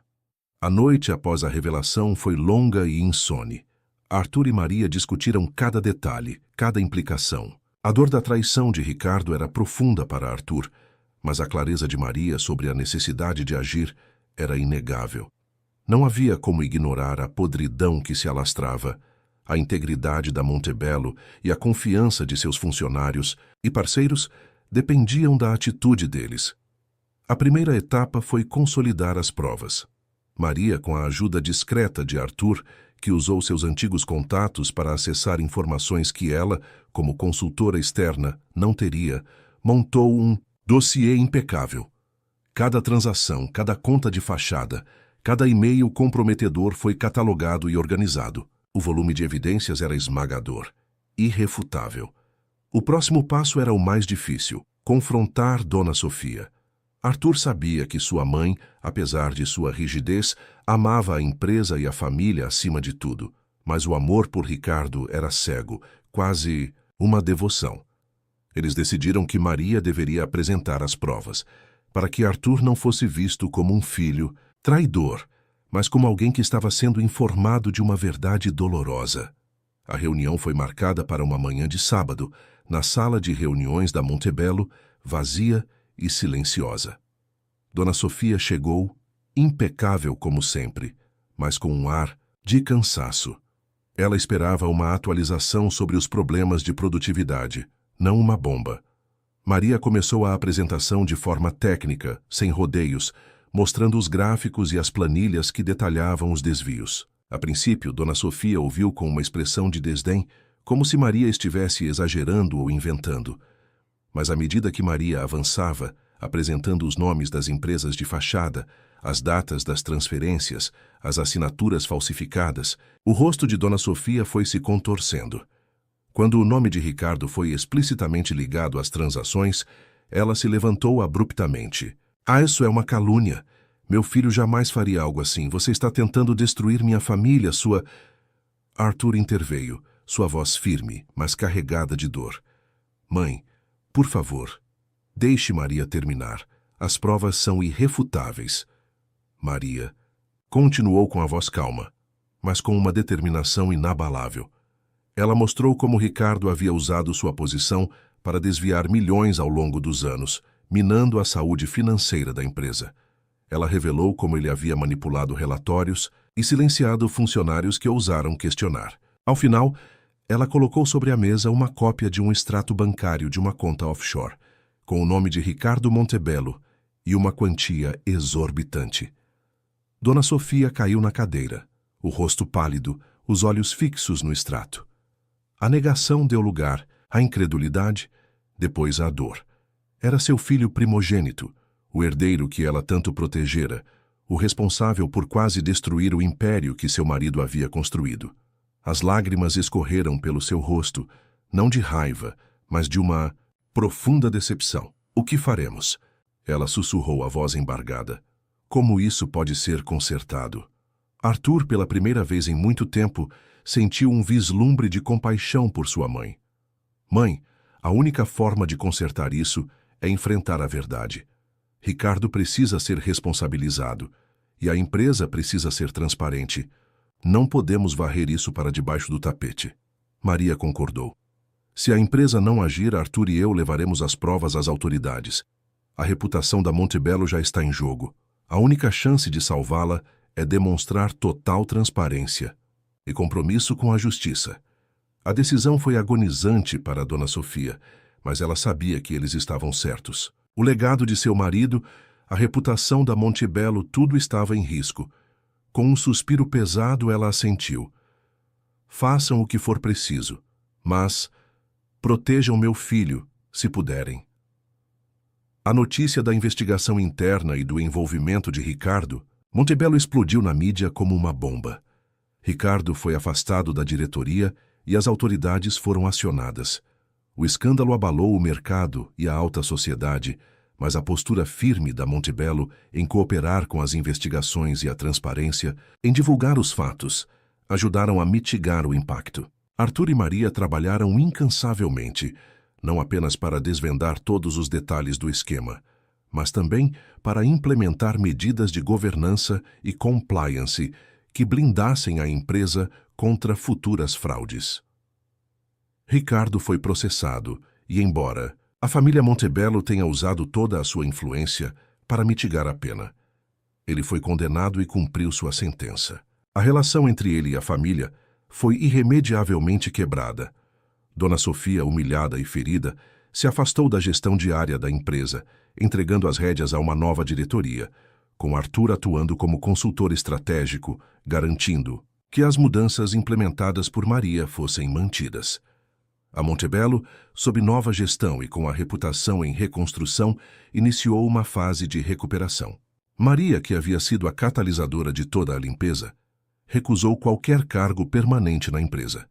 A noite após a revelação foi longa e insone. Arthur e Maria discutiram cada detalhe, cada implicação. A dor da traição de Ricardo era profunda para Arthur, mas a clareza de Maria sobre a necessidade de agir era inegável. Não havia como ignorar a podridão que se alastrava, a integridade da Montebello e a confiança de seus funcionários e parceiros dependiam da atitude deles. A primeira etapa foi consolidar as provas. Maria, com a ajuda discreta de Arthur, que usou seus antigos contatos para acessar informações que ela, como consultora externa, não teria, montou um dossiê impecável. Cada transação, cada conta de fachada, cada e-mail comprometedor foi catalogado e organizado. O volume de evidências era esmagador, irrefutável. O próximo passo era o mais difícil: confrontar Dona Sofia. Arthur sabia que sua mãe, apesar de sua rigidez, amava a empresa e a família acima de tudo, mas o amor por Ricardo era cego, quase uma devoção. Eles decidiram que Maria deveria apresentar as provas, para que Arthur não fosse visto como um filho traidor, mas como alguém que estava sendo informado de uma verdade dolorosa. A reunião foi marcada para uma manhã de sábado, na sala de reuniões da Montebello, vazia e silenciosa. Dona Sofia chegou, impecável como sempre, mas com um ar de cansaço. Ela esperava uma atualização sobre os problemas de produtividade, não uma bomba. Maria começou a apresentação de forma técnica, sem rodeios, mostrando os gráficos e as planilhas que detalhavam os desvios. A princípio, Dona Sofia ouviu com uma expressão de desdém, como se Maria estivesse exagerando ou inventando. Mas à medida que Maria avançava, apresentando os nomes das empresas de fachada, as datas das transferências, as assinaturas falsificadas, o rosto de Dona Sofia foi se contorcendo. Quando o nome de Ricardo foi explicitamente ligado às transações, ela se levantou abruptamente. "Ah, isso é uma calúnia. Meu filho jamais faria algo assim. Você está tentando destruir minha família, sua..." Arthur interveio, sua voz firme, mas carregada de dor. "Mãe, por favor, deixe Maria terminar. As provas são irrefutáveis." Maria continuou com a voz calma, mas com uma determinação inabalável. Ela mostrou como Ricardo havia usado sua posição para desviar milhões ao longo dos anos, minando a saúde financeira da empresa. Ela revelou como ele havia manipulado relatórios e silenciado funcionários que ousaram questionar. Ao final, ela colocou sobre a mesa uma cópia de um extrato bancário de uma conta offshore, com o nome de Ricardo Montebello e uma quantia exorbitante. Dona Sofia caiu na cadeira, o rosto pálido, os olhos fixos no extrato. A negação deu lugar à incredulidade, depois à dor. Era seu filho primogênito, o herdeiro que ela tanto protegera, o responsável por quase destruir o império que seu marido havia construído. As lágrimas escorreram pelo seu rosto, não de raiva, mas de uma profunda decepção. "O que faremos?" Ela sussurrou a voz embargada. "Como isso pode ser consertado?" Arthur, pela primeira vez em muito tempo, sentiu um vislumbre de compaixão por sua mãe. "Mãe, a única forma de consertar isso é enfrentar a verdade. Ricardo precisa ser responsabilizado, e a empresa precisa ser transparente. Não podemos varrer isso para debaixo do tapete." Maria concordou. "Se a empresa não agir, Arthur e eu levaremos as provas às autoridades. A reputação da Montebello já está em jogo. A única chance de salvá-la é demonstrar total transparência e compromisso com a justiça." A decisão foi agonizante para Dona Sofia, mas ela sabia que eles estavam certos. O legado de seu marido, a reputação da Montebello, tudo estava em risco. Com um suspiro pesado, ela assentiu. "Façam o que for preciso, mas protejam meu filho, se puderem." A notícia da investigação interna e do envolvimento de Ricardo, Montebello explodiu na mídia como uma bomba. Ricardo foi afastado da diretoria e as autoridades foram acionadas. O escândalo abalou o mercado e a alta sociedade, mas a postura firme da Montebello em cooperar com as investigações e a transparência, em divulgar os fatos, ajudaram a mitigar o impacto. Arthur e Maria trabalharam incansavelmente, não apenas para desvendar todos os detalhes do esquema, mas também para implementar medidas de governança e compliance que blindassem a empresa contra futuras fraudes. Ricardo foi processado e, embora a família Montebello tenha usado toda a sua influência para mitigar a pena, ele foi condenado e cumpriu sua sentença. A relação entre ele e a família foi irremediavelmente quebrada. Dona Sofia, humilhada e ferida, se afastou da gestão diária da empresa, entregando as rédeas a uma nova diretoria, com Arthur atuando como consultor estratégico, garantindo que as mudanças implementadas por Maria fossem mantidas. A Montebello, sob nova gestão e com a reputação em reconstrução, iniciou uma fase de recuperação. Maria, que havia sido a catalisadora de toda a limpeza, recusou qualquer cargo permanente na empresa.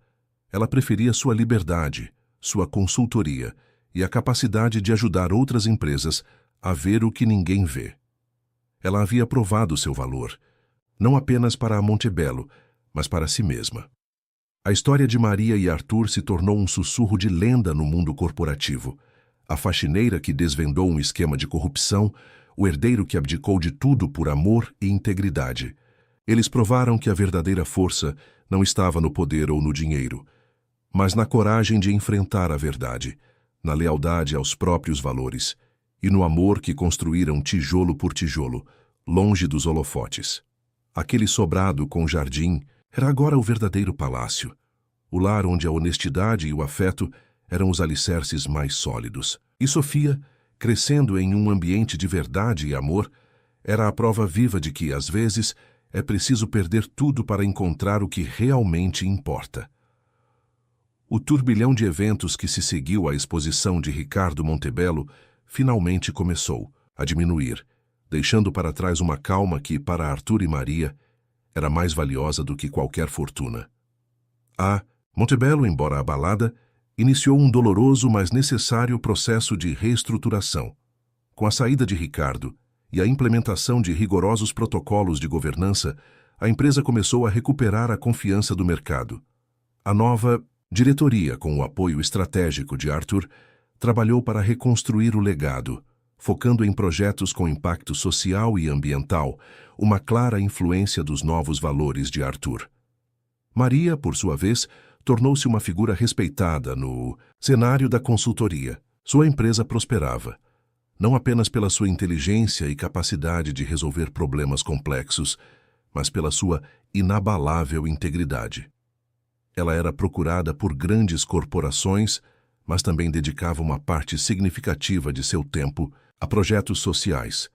Ela preferia sua liberdade, sua consultoria e a capacidade de ajudar outras empresas a ver o que ninguém vê. Ela havia provado seu valor, não apenas para a Montebello, mas para si mesma. A história de Maria e Arthur se tornou um sussurro de lenda no mundo corporativo. A faxineira que desvendou um esquema de corrupção, o herdeiro que abdicou de tudo por amor e integridade. Eles provaram que a verdadeira força não estava no poder ou no dinheiro, mas na coragem de enfrentar a verdade, na lealdade aos próprios valores e no amor que construíram tijolo por tijolo, longe dos holofotes. Aquele sobrado com jardim era agora o verdadeiro palácio, o lar onde a honestidade e o afeto eram os alicerces mais sólidos. E Sofia, crescendo em um ambiente de verdade e amor, era a prova viva de que, às vezes, é preciso perder tudo para encontrar o que realmente importa. O turbilhão de eventos que se seguiu à exposição de Ricardo Montebello finalmente começou a diminuir, deixando para trás uma calma que, para Arthur e Maria, era mais valiosa do que qualquer fortuna. A Montebello, embora abalada, iniciou um doloroso, mas necessário processo de reestruturação. Com a saída de Ricardo e a implementação de rigorosos protocolos de governança, a empresa começou a recuperar a confiança do mercado. A nova diretoria, com o apoio estratégico de Arthur, trabalhou para reconstruir o legado, focando em projetos com impacto social e ambiental, uma clara influência dos novos valores de Arthur. Maria, por sua vez, tornou-se uma figura respeitada no cenário da consultoria. Sua empresa prosperava, não apenas pela sua inteligência e capacidade de resolver problemas complexos, mas pela sua inabalável integridade. Ela era procurada por grandes corporações, mas também dedicava uma parte significativa de seu tempo a projetos sociais,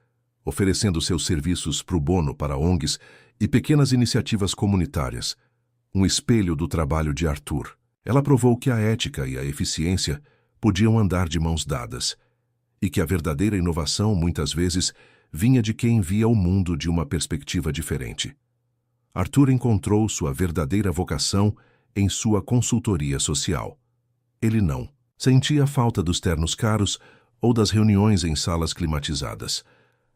oferecendo seus serviços pro bono para ONGs e pequenas iniciativas comunitárias, um espelho do trabalho de Arthur. Ela provou que a ética e a eficiência podiam andar de mãos dadas, e que a verdadeira inovação, muitas vezes, vinha de quem via o mundo de uma perspectiva diferente. Arthur encontrou sua verdadeira vocação em sua consultoria social. Ele não sentia falta dos ternos caros ou das reuniões em salas climatizadas.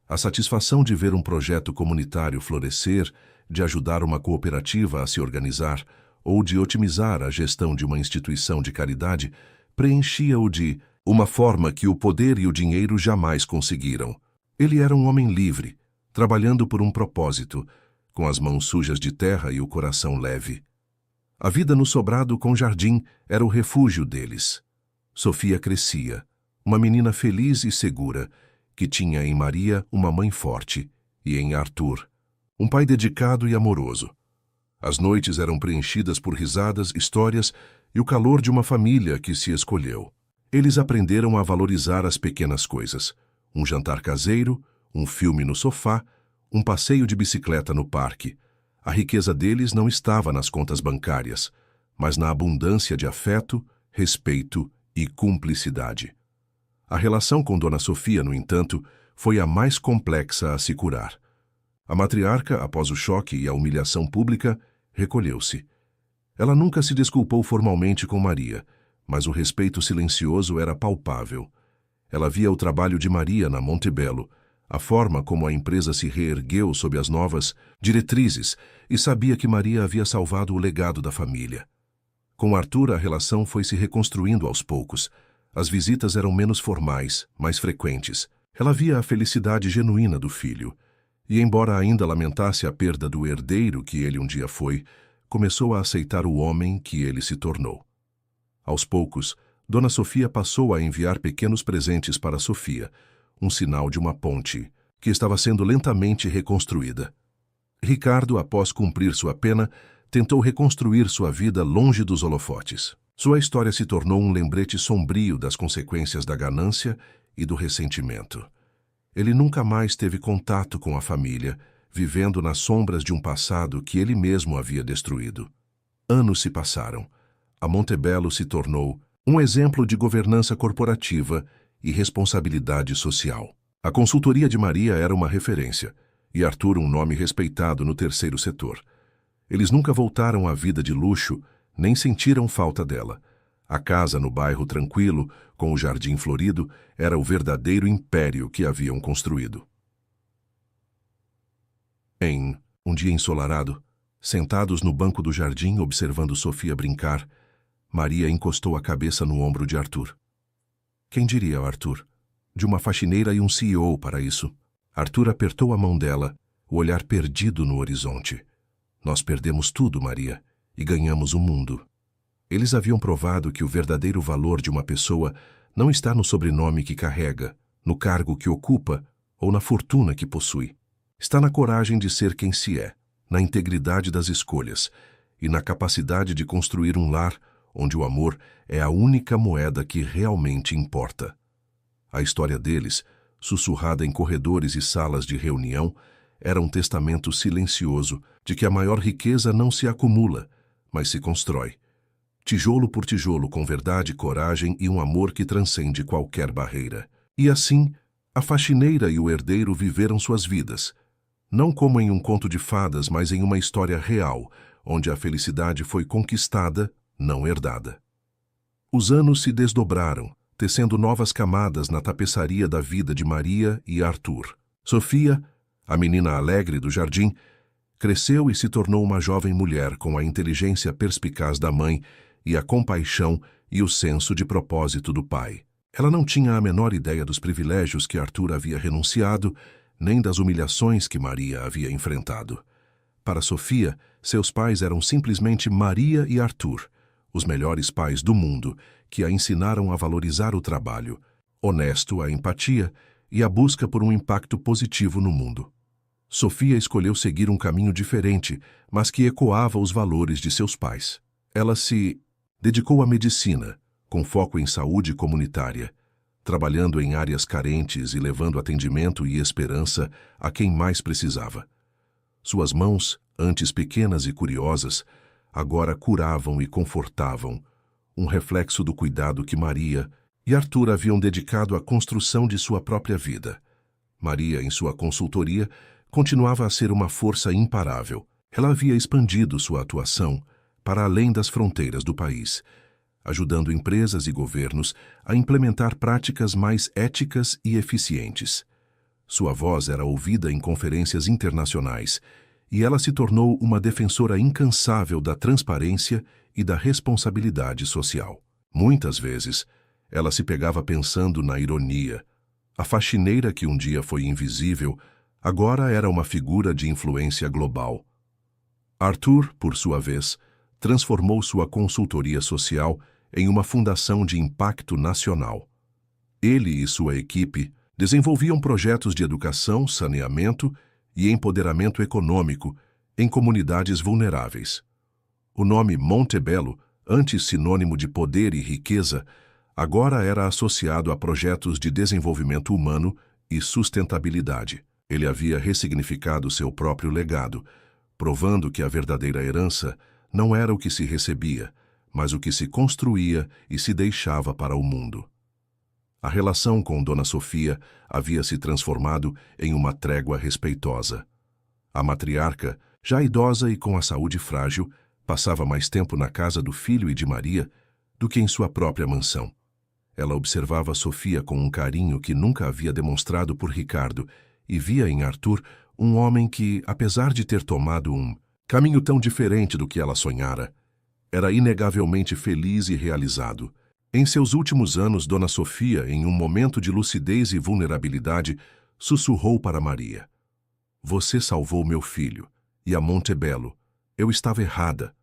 A satisfação de ver um projeto comunitário florescer, de ajudar uma cooperativa a se organizar ou de otimizar a gestão de uma instituição de caridade preenchia-o de uma forma que o poder e o dinheiro jamais conseguiram. Ele era um homem livre, trabalhando por um propósito, com as mãos sujas de terra e o coração leve. A vida no sobrado com jardim era o refúgio deles. Sofia crescia, uma menina feliz e segura, que tinha em Maria uma mãe forte e em Arthur um pai dedicado e amoroso. As noites eram preenchidas por risadas, histórias e o calor de uma família que se escolheu. Eles aprenderam a valorizar as pequenas coisas: um jantar caseiro, um filme no sofá, um passeio de bicicleta no parque. A riqueza deles não estava nas contas bancárias, mas na abundância de afeto, respeito e cumplicidade. A relação com Dona Sofia, no entanto, foi a mais complexa a se curar. A matriarca, após o choque e a humilhação pública, recolheu-se. Ela nunca se desculpou formalmente com Maria, mas o respeito silencioso era palpável. Ela via o trabalho de Maria na Montebello, a forma como a empresa se reergueu sob as novas diretrizes e sabia que Maria havia salvado o legado da família. Com Arthur, a relação foi se reconstruindo aos poucos. As visitas eram menos formais, mais frequentes. Ela via a felicidade genuína do filho. E, embora ainda lamentasse a perda do herdeiro que ele um dia foi, começou a aceitar o homem que ele se tornou. Aos poucos, Dona Sofia passou a enviar pequenos presentes para Sofia, um sinal de uma ponte, que estava sendo lentamente reconstruída. Ricardo, após cumprir sua pena, tentou reconstruir sua vida longe dos holofotes. Sua história se tornou um lembrete sombrio das consequências da ganância e do ressentimento. Ele nunca mais teve contato com a família, vivendo nas sombras de um passado que ele mesmo havia destruído. Anos se passaram. A Montebello se tornou um exemplo de governança corporativa e responsabilidade social. A consultoria de Maria era uma referência, e Arthur um nome respeitado no terceiro setor. Eles nunca voltaram à vida de luxo, nem sentiram falta dela. A casa no bairro tranquilo, com o jardim florido, era o verdadeiro império que haviam construído. Em um dia ensolarado, sentados no banco do jardim observando Sofia brincar, Maria encostou a cabeça no ombro de Arthur. Quem diria, Arthur? De uma faxineira e um CEO para isso. Arthur apertou a mão dela, o olhar perdido no horizonte. Nós perdemos tudo, Maria, e ganhamos o mundo. Eles haviam provado que o verdadeiro valor de uma pessoa não está no sobrenome que carrega, no cargo que ocupa ou na fortuna que possui. Está na coragem de ser quem se é, na integridade das escolhas e na capacidade de construir um lar onde o amor é a única moeda que realmente importa. A história deles, sussurrada em corredores e salas de reunião, era um testamento silencioso de que a maior riqueza não se acumula, mas se constrói. Tijolo por tijolo, com verdade, coragem e um amor que transcende qualquer barreira. E assim, a faxineira e o herdeiro viveram suas vidas, não como em um conto de fadas, mas em uma história real, onde a felicidade foi conquistada, não herdada. Os anos se desdobraram, tecendo novas camadas na tapeçaria da vida de Maria e Arthur. Sofia, a menina alegre do jardim, cresceu e se tornou uma jovem mulher com a inteligência perspicaz da mãe e a compaixão e o senso de propósito do pai. Ela não tinha a menor ideia dos privilégios que Arthur havia renunciado, nem das humilhações que Maria havia enfrentado. Para Sofia, seus pais eram simplesmente Maria e Arthur, os melhores pais do mundo, que a ensinaram a valorizar o trabalho, honesto, a empatia e a busca por um impacto positivo no mundo. Sofia escolheu seguir um caminho diferente, mas que ecoava os valores de seus pais. Ela se dedicou à medicina, com foco em saúde comunitária, trabalhando em áreas carentes e levando atendimento e esperança a quem mais precisava. Suas mãos, antes pequenas e curiosas, agora curavam e confortavam, um reflexo do cuidado que Maria e Arthur haviam dedicado à construção de sua própria vida. Maria, em sua consultoria, continuava a ser uma força imparável. Ela havia expandido sua atuação para além das fronteiras do país, ajudando empresas e governos a implementar práticas mais éticas e eficientes. Sua voz era ouvida em conferências internacionais, e ela se tornou uma defensora incansável da transparência e da responsabilidade social. Muitas vezes, ela se pegava pensando na ironia. A faxineira que um dia foi invisível, agora era uma figura de influência global. Arthur, por sua vez, transformou sua consultoria social em uma fundação de impacto nacional. Ele e sua equipe desenvolviam projetos de educação, saneamento e empoderamento econômico em comunidades vulneráveis. O nome Montebello, antes sinônimo de poder e riqueza, agora era associado a projetos de desenvolvimento humano e sustentabilidade. Ele havia ressignificado seu próprio legado, provando que a verdadeira herança não era o que se recebia, mas o que se construía e se deixava para o mundo. A relação com Dona Sofia havia se transformado em uma trégua respeitosa. A matriarca Já idosa e com a saúde frágil, passava mais tempo na casa do filho e de Maria do que em sua própria mansão. Ela observava Sofia com um carinho que nunca havia demonstrado por Ricardo e via em Arthur um homem que, apesar de ter tomado um caminho tão diferente do que ela sonhara, era inegavelmente feliz e realizado. Em seus últimos anos, Dona Sofia, em um momento de lucidez e vulnerabilidade, sussurrou para Maria: "Você salvou meu filho, e a Montebello. Eu estava errada."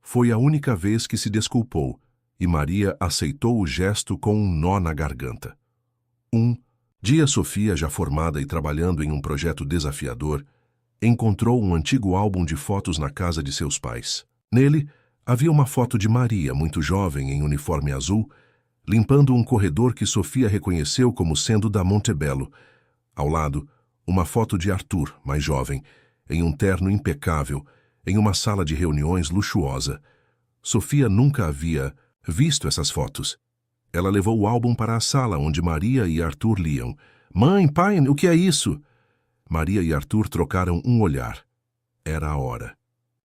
Foi a única vez que se desculpou, e Maria aceitou o gesto com um nó na garganta. Um dia, Sofia, já formada e trabalhando em um projeto desafiador, encontrou um antigo álbum de fotos na casa de seus pais. Nele, havia uma foto de Maria, muito jovem, em uniforme azul, limpando um corredor que Sofia reconheceu como sendo da Montebello. Ao lado, uma foto de Arthur, mais jovem, em um terno impecável, em uma sala de reuniões luxuosa. Sofia nunca havia visto essas fotos. Ela levou o álbum para a sala onde Maria e Arthur liam. "Mãe, pai, o que é isso?" Maria e Arthur trocaram um olhar. Era a hora.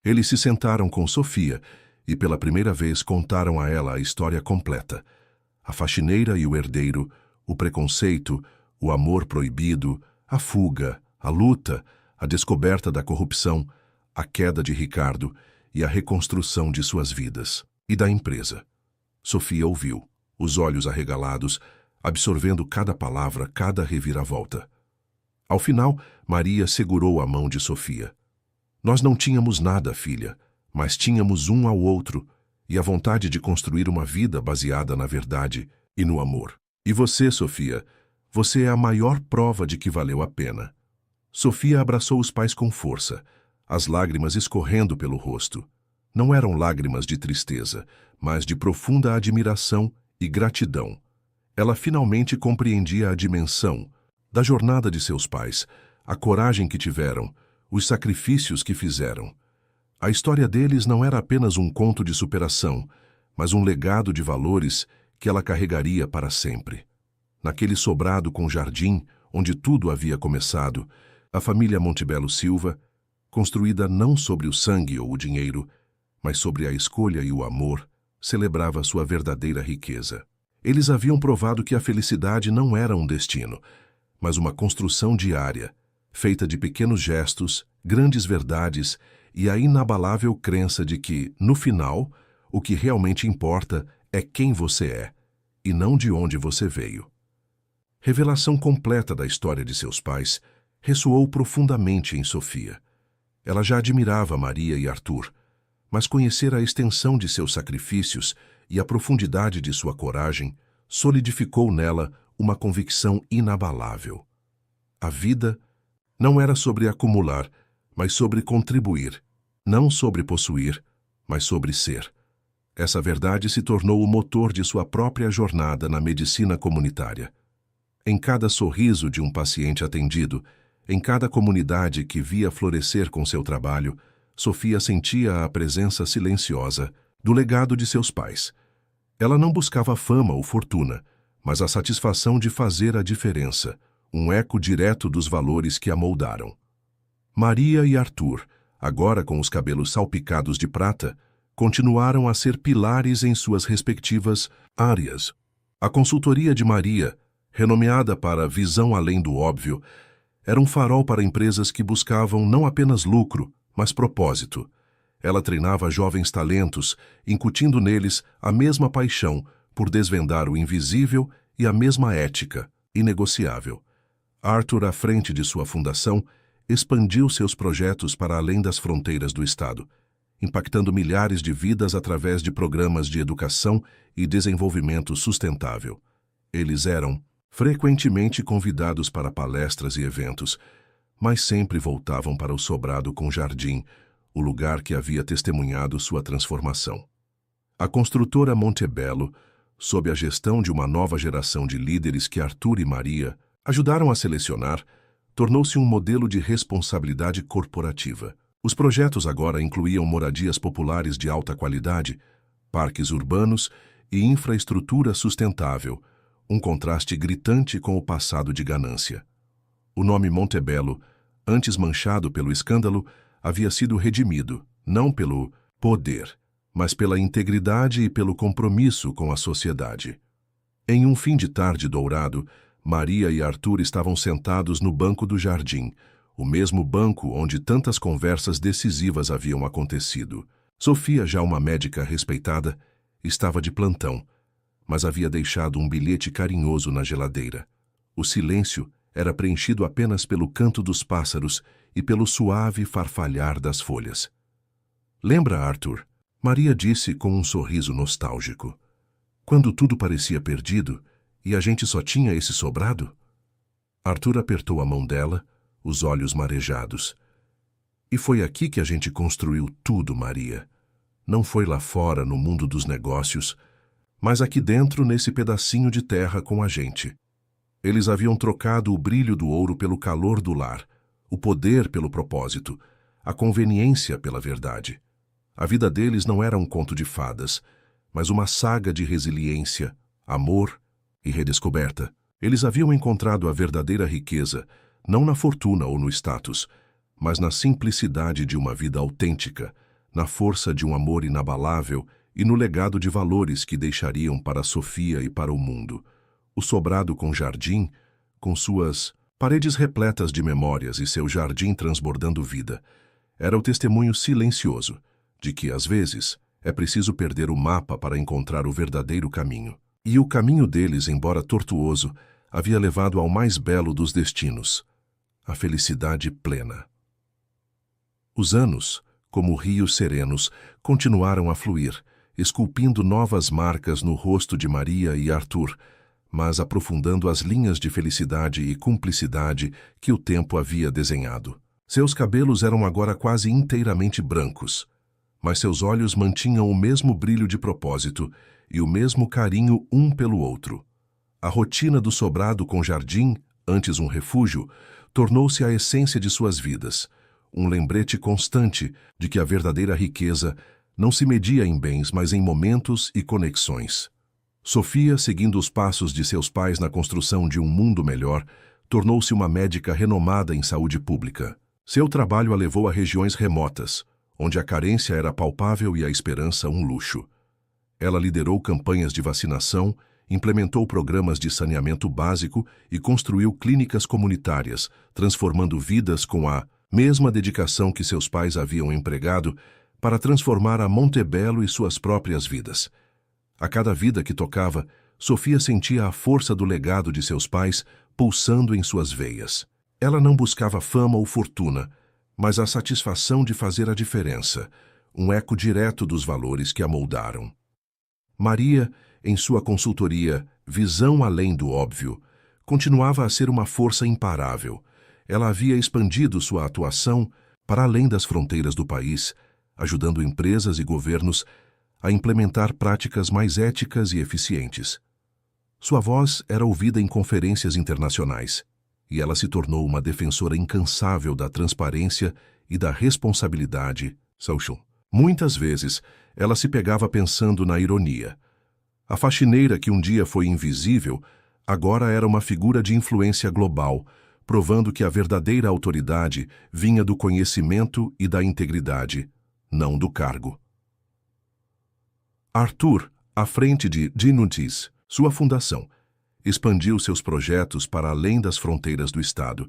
Eles se sentaram com Sofia e pela primeira vez contaram a ela a história completa. A faxineira e o herdeiro, o preconceito, o amor proibido, a fuga, a luta, a descoberta da corrupção, a queda de Ricardo e a reconstrução de suas vidas e da empresa. Sofia ouviu, os olhos arregalados, absorvendo cada palavra, cada reviravolta. Ao final, Maria segurou a mão de Sofia. "Nós não tínhamos nada, filha, mas tínhamos um ao outro e a vontade de construir uma vida baseada na verdade e no amor. E você, Sofia, você é a maior prova de que valeu a pena." Sofia abraçou os pais com força, as lágrimas escorrendo pelo rosto. Não eram lágrimas de tristeza, mas de profunda admiração e gratidão. Ela finalmente compreendia a dimensão da jornada de seus pais, a coragem que tiveram, os sacrifícios que fizeram. A história deles não era apenas um conto de superação, mas um legado de valores que ela carregaria para sempre. Naquele sobrado com jardim, onde tudo havia começado, a família Montebello Silva, construída não sobre o sangue ou o dinheiro, mas sobre a escolha e o amor, celebrava sua verdadeira riqueza. Eles haviam provado que a felicidade não era um destino, mas uma construção diária, feita de pequenos gestos, grandes verdades e a inabalável crença de que, no final, o que realmente importa é quem você é, e não de onde você veio. Revelação completa da história de seus pais ressoou profundamente em Sofia. Ela já admirava Maria e Arthur, mas conhecer a extensão de seus sacrifícios e a profundidade de sua coragem solidificou nela uma convicção inabalável. A vida não era sobre acumular, mas sobre contribuir, não sobre possuir, mas sobre ser. Essa verdade se tornou o motor de sua própria jornada na medicina comunitária. Em cada sorriso de um paciente atendido, em cada comunidade que via florescer com seu trabalho, Sofia sentia a presença silenciosa do legado de seus pais. Ela não buscava fama ou fortuna, mas a satisfação de fazer a diferença, um eco direto dos valores que a moldaram. Maria e Arthur, agora com os cabelos salpicados de prata, continuaram a ser pilares em suas respectivas áreas. A consultoria de Maria, renomeada para Visão Além do Óbvio, era um farol para empresas que buscavam não apenas lucro, mas propósito. Ela treinava jovens talentos, incutindo neles a mesma paixão por desvendar o invisível e a mesma ética, inegociável. Arthur, à frente de sua fundação, expandiu seus projetos para além das fronteiras do Estado, impactando milhares de vidas através de programas de educação e desenvolvimento sustentável. Eles eram frequentemente convidados para palestras e eventos, mas sempre voltavam para o sobrado com jardim, o lugar que havia testemunhado sua transformação. A construtora Montebello, sob a gestão de uma nova geração de líderes que Arthur e Maria ajudaram a selecionar, tornou-se um modelo de responsabilidade corporativa. Os projetos agora incluíam moradias populares de alta qualidade, parques urbanos e infraestrutura sustentável, um contraste gritante com o passado de ganância. O nome Montebello, antes manchado pelo escândalo, havia sido redimido, não pelo poder, mas pela integridade e pelo compromisso com a sociedade. Em um fim de tarde dourado, Maria e Arthur estavam sentados no banco do jardim, o mesmo banco onde tantas conversas decisivas haviam acontecido. Sofia, já uma médica respeitada, estava de plantão, mas havia deixado um bilhete carinhoso na geladeira. O silêncio era preenchido apenas pelo canto dos pássaros e pelo suave farfalhar das folhas. "Lembra, Arthur?" Maria disse com um sorriso nostálgico. "Quando tudo parecia perdido e a gente só tinha esse sobrado?" Arthur apertou a mão dela, os olhos marejados. "E foi aqui que a gente construiu tudo, Maria. Não foi lá fora, no mundo dos negócios, mas aqui dentro, nesse pedacinho de terra com a gente." Eles haviam trocado o brilho do ouro pelo calor do lar, o poder pelo propósito, a conveniência pela verdade. A vida deles não era um conto de fadas, mas uma saga de resiliência, amor e redescoberta. Eles haviam encontrado a verdadeira riqueza, não na fortuna ou no status, mas na simplicidade de uma vida autêntica, na força de um amor inabalável e no legado de valores que deixariam para Sofia e para o mundo. O sobrado com jardim, com suas paredes repletas de memórias e seu jardim transbordando vida, era o testemunho silencioso de que, às vezes, é preciso perder o mapa para encontrar o verdadeiro caminho. E o caminho deles, embora tortuoso, havia levado ao mais belo dos destinos, a felicidade plena. Os anos, como rios serenos, continuaram a fluir, esculpindo novas marcas no rosto de Maria e Arthur, mas aprofundando as linhas de felicidade e cumplicidade que o tempo havia desenhado. Seus cabelos eram agora quase inteiramente brancos, mas seus olhos mantinham o mesmo brilho de propósito e o mesmo carinho um pelo outro. A rotina do sobrado com jardim, antes um refúgio, tornou-se a essência de suas vidas, um lembrete constante de que a verdadeira riqueza não se media em bens, mas em momentos e conexões. Sofia, seguindo os passos de seus pais na construção de um mundo melhor, tornou-se uma médica renomada em saúde pública. Seu trabalho a levou a regiões remotas, onde a carência era palpável e a esperança um luxo. Ela liderou campanhas de vacinação, implementou programas de saneamento básico e construiu clínicas comunitárias, transformando vidas com a mesma dedicação que seus pais haviam empregado para transformar a Montebello e suas próprias vidas. A cada vida que tocava, Sofia sentia a força do legado de seus pais pulsando em suas veias. Ela não buscava fama ou fortuna, mas a satisfação de fazer a diferença, um eco direto dos valores que a moldaram. Maria, em sua consultoria Visão Além do Óbvio, continuava a ser uma força imparável. Ela havia expandido sua atuação para além das fronteiras do país, ajudando empresas e governos a implementar práticas mais éticas e eficientes. Sua voz era ouvida em conferências internacionais, e ela se tornou uma defensora incansável da transparência e da responsabilidade social. Muitas vezes, ela se pegava pensando na ironia. A faxineira que um dia foi invisível, agora era uma figura de influência global, provando que a verdadeira autoridade vinha do conhecimento e da integridade, não do cargo. Arthur, à frente de Dinutis, sua fundação, expandiu seus projetos para além das fronteiras do Estado,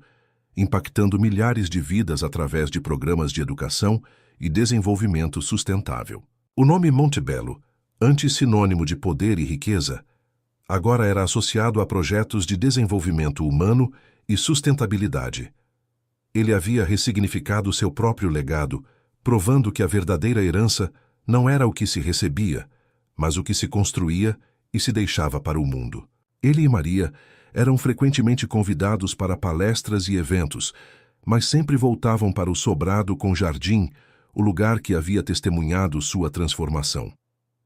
impactando milhares de vidas através de programas de educação e desenvolvimento sustentável. O nome Montebello, antes sinônimo de poder e riqueza, agora era associado a projetos de desenvolvimento humano e sustentabilidade. Ele havia ressignificado seu próprio legado, provando que a verdadeira herança não era o que se recebia, mas o que se construía e se deixava para o mundo. Ele e Maria eram frequentemente convidados para palestras e eventos, mas sempre voltavam para o sobrado com jardim, o lugar que havia testemunhado sua transformação.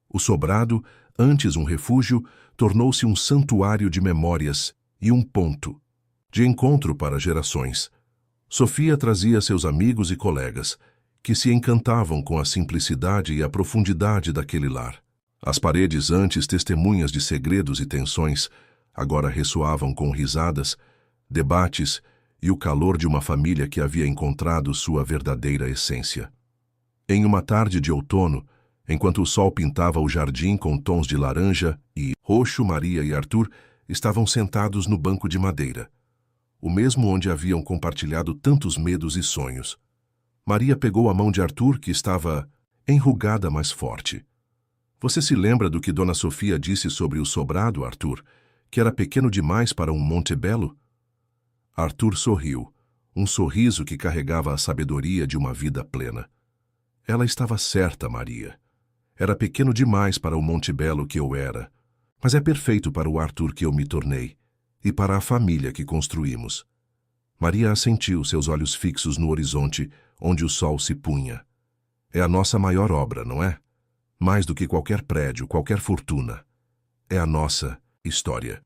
O sobrado, antes um refúgio, tornou-se um santuário de memórias e um ponto de encontro para gerações. Sofia trazia seus amigos e colegas, que se encantavam com a simplicidade e a profundidade daquele lar. As paredes, antes testemunhas de segredos e tensões, agora ressoavam com risadas, debates e o calor de uma família que havia encontrado sua verdadeira essência. Em uma tarde de outono, enquanto o sol pintava o jardim com tons de laranja e roxo, Maria e Arthur estavam sentados no banco de madeira, o mesmo onde haviam compartilhado tantos medos e sonhos. Maria pegou a mão de Arthur, que estava enrugada, mas forte. Você se lembra do que Dona Sofia disse sobre o sobrado, Arthur, que era pequeno demais para um Montebello? Arthur sorriu, um sorriso que carregava a sabedoria de uma vida plena. Ela estava certa, Maria. Era pequeno demais para o Montebello que eu era, mas é perfeito para o Arthur que eu me tornei e para a família que construímos. Maria assentiu, seus olhos fixos no horizonte, onde o sol se punha. É a nossa maior obra, não é? Mais do que qualquer prédio, qualquer fortuna. É a nossa história.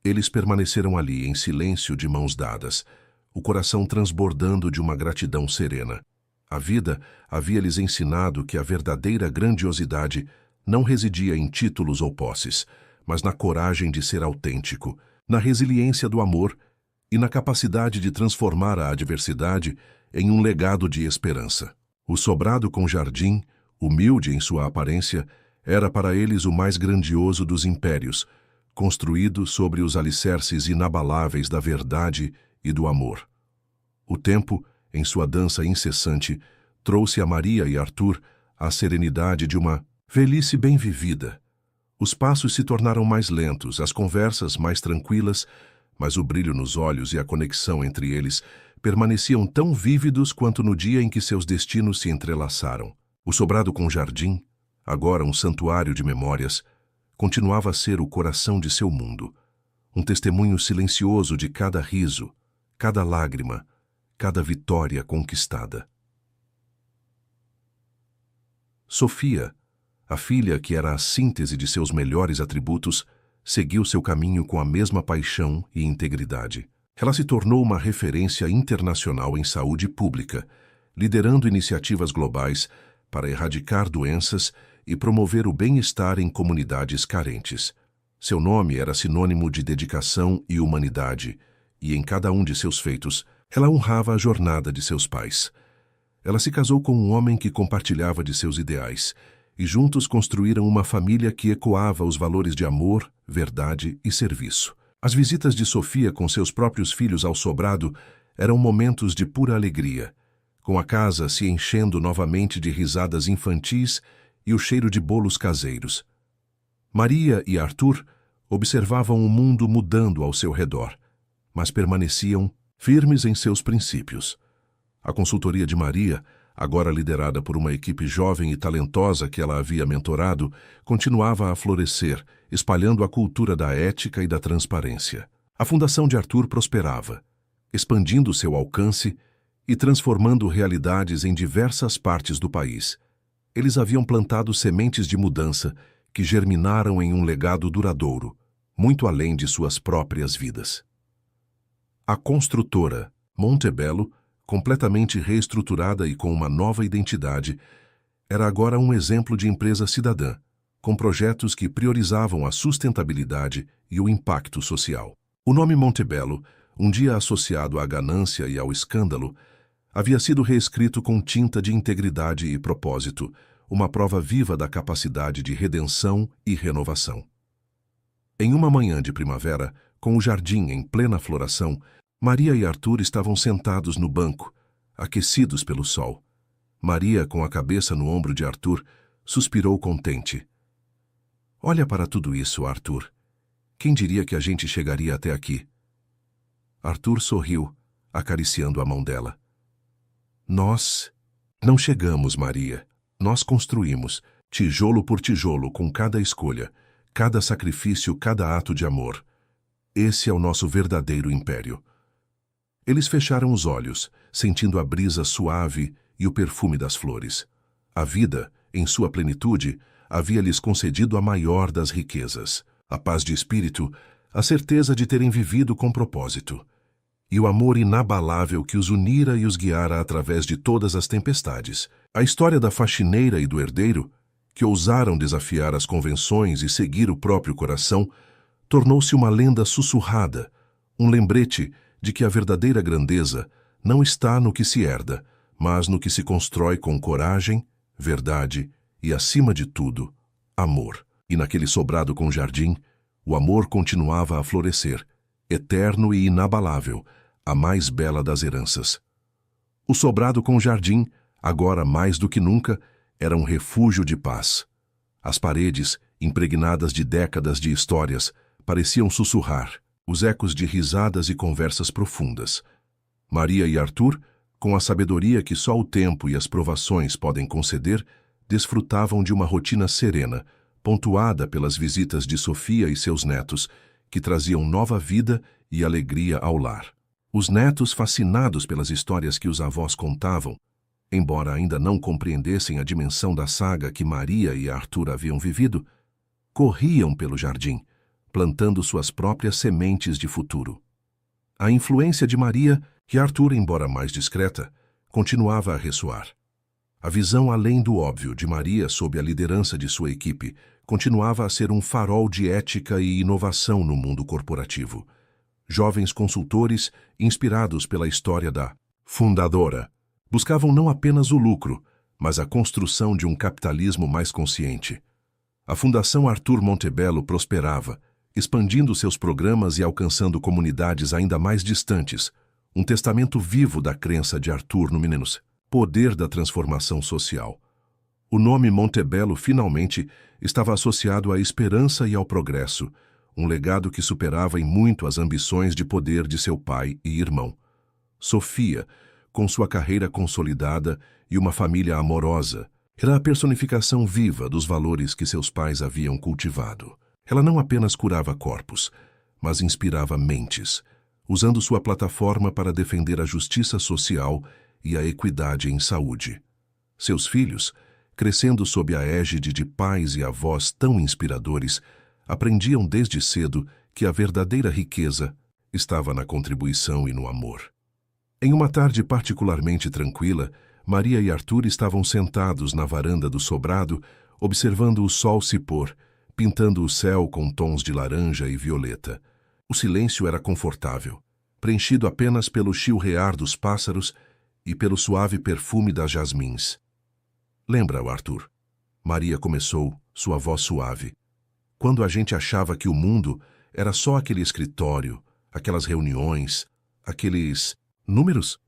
Eles permaneceram ali, em silêncio, de mãos dadas, o coração transbordando de uma gratidão serena. A vida havia-lhes ensinado que a verdadeira grandiosidade não residia em títulos ou posses, mas na coragem de ser autêntico, na resiliência do amor e na capacidade de transformar a adversidade em um legado de esperança. O sobrado com jardim, humilde em sua aparência, era para eles o mais grandioso dos impérios, construído sobre os alicerces inabaláveis da verdade e do amor. O tempo, em sua dança incessante, trouxe a Maria e Arthur a serenidade de uma velhice bem vivida. Os passos se tornaram mais lentos, as conversas mais tranquilas, mas o brilho nos olhos e a conexão entre eles permaneciam tão vívidos quanto no dia em que seus destinos se entrelaçaram. O sobrado com jardim, agora um santuário de memórias, continuava a ser o coração de seu mundo, um testemunho silencioso de cada riso, cada lágrima, cada vitória conquistada. Sofia, a filha que era a síntese de seus melhores atributos, seguiu seu caminho com a mesma paixão e integridade. Ela se tornou uma referência internacional em saúde pública, liderando iniciativas globais para erradicar doenças e promover o bem-estar em comunidades carentes. Seu nome era sinônimo de dedicação e humanidade, e em cada um de seus feitos, ela honrava a jornada de seus pais. Ela se casou com um homem que compartilhava de seus ideais, e juntos construíram uma família que ecoava os valores de amor, verdade e serviço. As visitas de Sofia com seus próprios filhos ao sobrado eram momentos de pura alegria, com a casa se enchendo novamente de risadas infantis e o cheiro de bolos caseiros. Maria e Arthur observavam o mundo mudando ao seu redor, mas permaneciam firmes em seus princípios. A consultoria de Maria, agora liderada por uma equipe jovem e talentosa que ela havia mentorado, continuava a florescer, espalhando a cultura da ética e da transparência. A fundação de Arthur prosperava, expandindo seu alcance e transformando realidades em diversas partes do país. Eles haviam plantado sementes de mudança que germinaram em um legado duradouro, muito além de suas próprias vidas. A construtora, Montebello, completamente reestruturada e com uma nova identidade, era agora um exemplo de empresa cidadã, com projetos que priorizavam a sustentabilidade e o impacto social. O nome Montebello, um dia associado à ganância e ao escândalo, havia sido reescrito com tinta de integridade e propósito, uma prova viva da capacidade de redenção e renovação. Em uma manhã de primavera, com o jardim em plena floração, Maria e Arthur estavam sentados no banco, aquecidos pelo sol. Maria, com a cabeça no ombro de Arthur, suspirou contente. Olha para tudo isso, Arthur. Quem diria que a gente chegaria até aqui? Arthur sorriu, acariciando a mão dela. Nós não chegamos, Maria. Nós construímos, tijolo por tijolo, com cada escolha, cada sacrifício, cada ato de amor. Esse é o nosso verdadeiro império. Eles fecharam os olhos, sentindo a brisa suave e o perfume das flores. A vida, em sua plenitude, havia-lhes concedido a maior das riquezas, a paz de espírito, a certeza de terem vivido com propósito, e o amor inabalável que os unira e os guiara através de todas as tempestades. A história da faxineira e do herdeiro, que ousaram desafiar as convenções e seguir o próprio coração, tornou-se uma lenda sussurrada, um lembrete de que a verdadeira grandeza não está no que se herda, mas no que se constrói com coragem, verdade e, acima de tudo, amor. E naquele sobrado com jardim, o amor continuava a florescer, eterno e inabalável, a mais bela das heranças. O sobrado com jardim, agora mais do que nunca, era um refúgio de paz. As paredes, impregnadas de décadas de histórias, pareciam sussurrar, os ecos de risadas e conversas profundas. Maria e Arthur, com a sabedoria que só o tempo e as provações podem conceder, desfrutavam de uma rotina serena, pontuada pelas visitas de Sofia e seus netos, que traziam nova vida e alegria ao lar. Os netos, fascinados pelas histórias que os avós contavam, embora ainda não compreendessem a dimensão da saga que Maria e Arthur haviam vivido, corriam pelo jardim, plantando suas próprias sementes de futuro. A influência de Maria, que Arthur, embora mais discreta, continuava a ressoar. A visão além do óbvio de Maria sob a liderança de sua equipe continuava a ser um farol de ética e inovação no mundo corporativo. Jovens consultores, inspirados pela história da fundadora, buscavam não apenas o lucro, mas a construção de um capitalismo mais consciente. A Fundação Arthur Montebello prosperava, expandindo seus programas e alcançando comunidades ainda mais distantes, um testamento vivo da crença de Arthur no poder da transformação social. O nome Montebello finalmente estava associado à esperança e ao progresso, um legado que superava em muito as ambições de poder de seu pai e irmão. Sofia, com sua carreira consolidada e uma família amorosa, era a personificação viva dos valores que seus pais haviam cultivado. Ela não apenas curava corpos, mas inspirava mentes, usando sua plataforma para defender a justiça social e a equidade em saúde. Seus filhos, crescendo sob a égide de pais e avós tão inspiradores, aprendiam desde cedo que a verdadeira riqueza estava na contribuição e no amor. Em uma tarde particularmente tranquila, Maria e Arthur estavam sentados na varanda do sobrado, observando o sol se pôr, pintando o céu com tons de laranja e violeta. O silêncio era confortável, preenchido apenas pelo chilrear dos pássaros e pelo suave perfume das jasmins. Lembra-o, Arthur? Maria começou, sua voz suave. Quando a gente achava que o mundo era só aquele escritório, aquelas reuniões, aqueles números?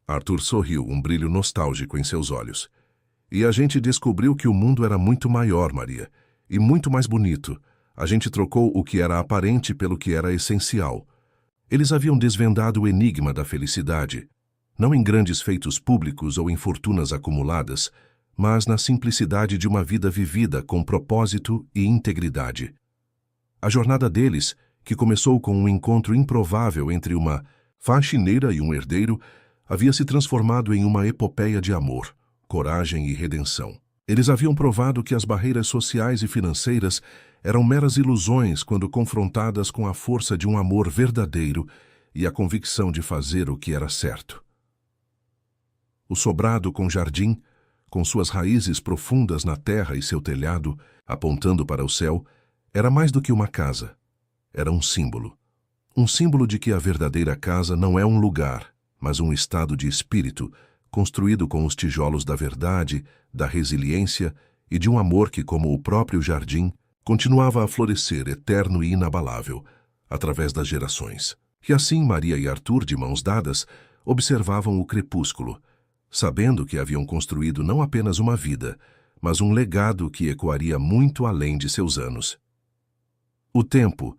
Arthur sorriu, um brilho nostálgico em seus olhos. E a gente descobriu que o mundo era muito maior, Maria, e muito mais bonito. A gente trocou o que era aparente pelo que era essencial. Eles haviam desvendado o enigma da felicidade, não em grandes feitos públicos ou em fortunas acumuladas, mas na simplicidade de uma vida vivida com propósito e integridade. A jornada deles, que começou com um encontro improvável entre uma faxineira e um herdeiro, havia se transformado em uma epopeia de amor, coragem e redenção. Eles haviam provado que as barreiras sociais e financeiras eram meras ilusões quando confrontadas com a força de um amor verdadeiro e a convicção de fazer o que era certo. O sobrado com jardim, com suas raízes profundas na terra e seu telhado, apontando para o céu, era mais do que uma casa. Era um símbolo. Um símbolo de que a verdadeira casa não é um lugar, mas um estado de espírito, construído com os tijolos da verdade, da resiliência e de um amor que, como o próprio jardim, continuava a florescer eterno e inabalável, através das gerações. E assim Maria e Arthur, de mãos dadas, observavam o crepúsculo, sabendo que haviam construído não apenas uma vida, mas um legado que ecoaria muito além de seus anos. O tempo,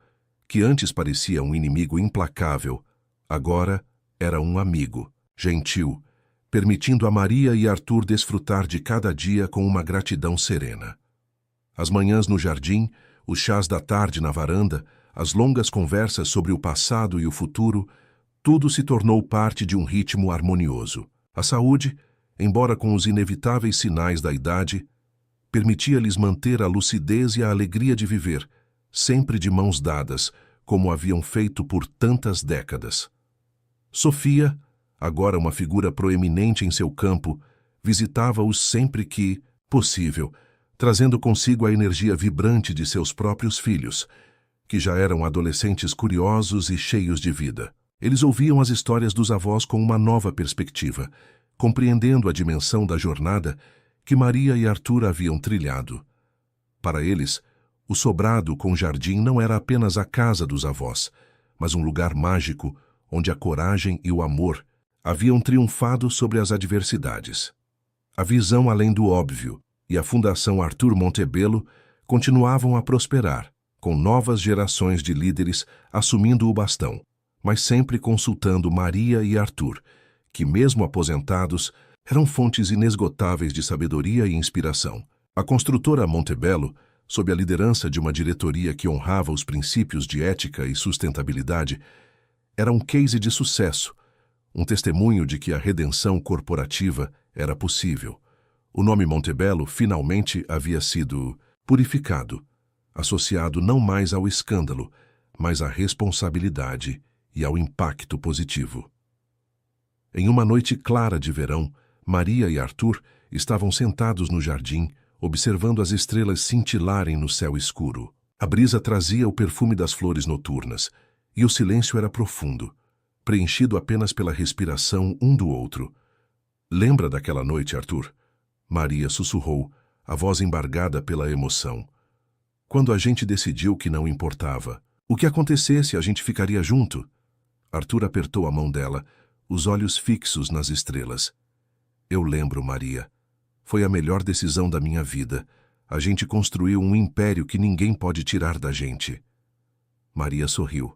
que antes parecia um inimigo implacável, agora era um amigo, gentil, permitindo a Maria e Arthur desfrutar de cada dia com uma gratidão serena. As manhãs no jardim, os chás da tarde na varanda, as longas conversas sobre o passado e o futuro, tudo se tornou parte de um ritmo harmonioso. A saúde, embora com os inevitáveis sinais da idade, permitia-lhes manter a lucidez e a alegria de viver, sempre de mãos dadas, como haviam feito por tantas décadas. Sofia, agora uma figura proeminente em seu campo, visitava-os sempre que possível, trazendo consigo a energia vibrante de seus próprios filhos, que já eram adolescentes curiosos e cheios de vida. Eles ouviam as histórias dos avós com uma nova perspectiva, compreendendo a dimensão da jornada que Maria e Arthur haviam trilhado. Para eles, o sobrado com jardim não era apenas a casa dos avós, mas um lugar mágico onde a coragem e o amor haviam triunfado sobre as adversidades. A visão além do óbvio e a Fundação Arthur Montebello continuavam a prosperar, com novas gerações de líderes assumindo o bastão, mas sempre consultando Maria e Arthur, que, mesmo aposentados, eram fontes inesgotáveis de sabedoria e inspiração. A construtora Montebello, sob a liderança de uma diretoria que honrava os princípios de ética e sustentabilidade, era um case de sucesso, um testemunho de que a redenção corporativa era possível. O nome Montebello finalmente havia sido purificado, associado não mais ao escândalo, mas à responsabilidade e ao impacto positivo. Em uma noite clara de verão, Maria e Arthur estavam sentados no jardim, observando as estrelas cintilarem no céu escuro. A brisa trazia o perfume das flores noturnas, e o silêncio era profundo, preenchido apenas pela respiração um do outro. "Lembra daquela noite, Arthur?" Maria sussurrou, a voz embargada pela emoção. "Quando a gente decidiu que não importava. O que acontecesse, a gente ficaria junto." Arthur apertou a mão dela, os olhos fixos nas estrelas. "Eu lembro, Maria. Foi a melhor decisão da minha vida. A gente construiu um império que ninguém pode tirar da gente." Maria sorriu.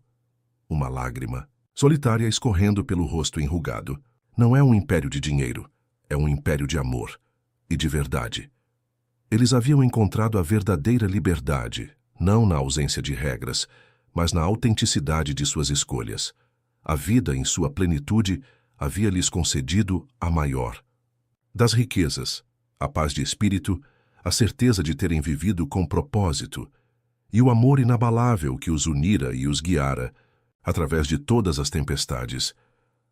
Uma lágrima, solitária, escorrendo pelo rosto enrugado. "Não é um império de dinheiro. É um império de amor. E de verdade." Eles haviam encontrado a verdadeira liberdade, não na ausência de regras, mas na autenticidade de suas escolhas. A vida, em sua plenitude, havia lhes concedido a maior das riquezas, a paz de espírito, a certeza de terem vivido com propósito, e o amor inabalável que os unira e os guiara, através de todas as tempestades.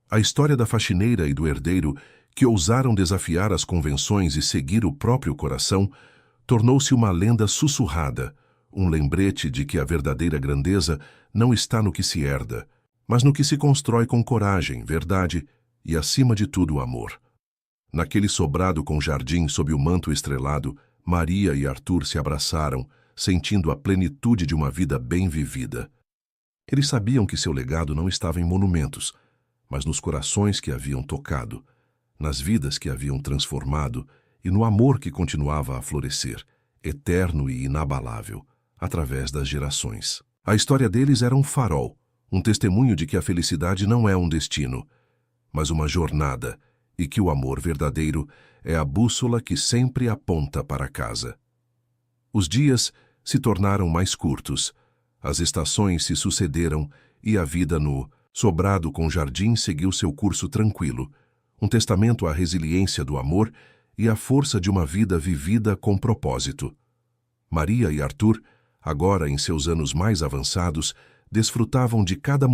A história da faxineira e do herdeiro, que ousaram desafiar as convenções e seguir o próprio coração, tornou-se uma lenda sussurrada, um lembrete de que a verdadeira grandeza não está no que se herda, mas no que se constrói com coragem, verdade e, acima de tudo, amor. Naquele sobrado com jardim sob o manto estrelado, Maria e Arthur se abraçaram, sentindo a plenitude de uma vida bem vivida. Eles sabiam que seu legado não estava em monumentos, mas nos corações que haviam tocado, nas vidas que haviam transformado e no amor que continuava a florescer, eterno e inabalável, através das gerações. A história deles era um farol, um testemunho de que a felicidade não é um destino, mas uma jornada, e que o amor verdadeiro é a bússola que sempre aponta para casa. Os dias se tornaram mais curtos, as estações se sucederam e a vida no sobrado com jardim seguiu seu curso tranquilo, um testamento à resiliência do amor e à força de uma vida vivida com propósito. Maria e Arthur, agora em seus anos mais avançados, desfrutavam de cada momento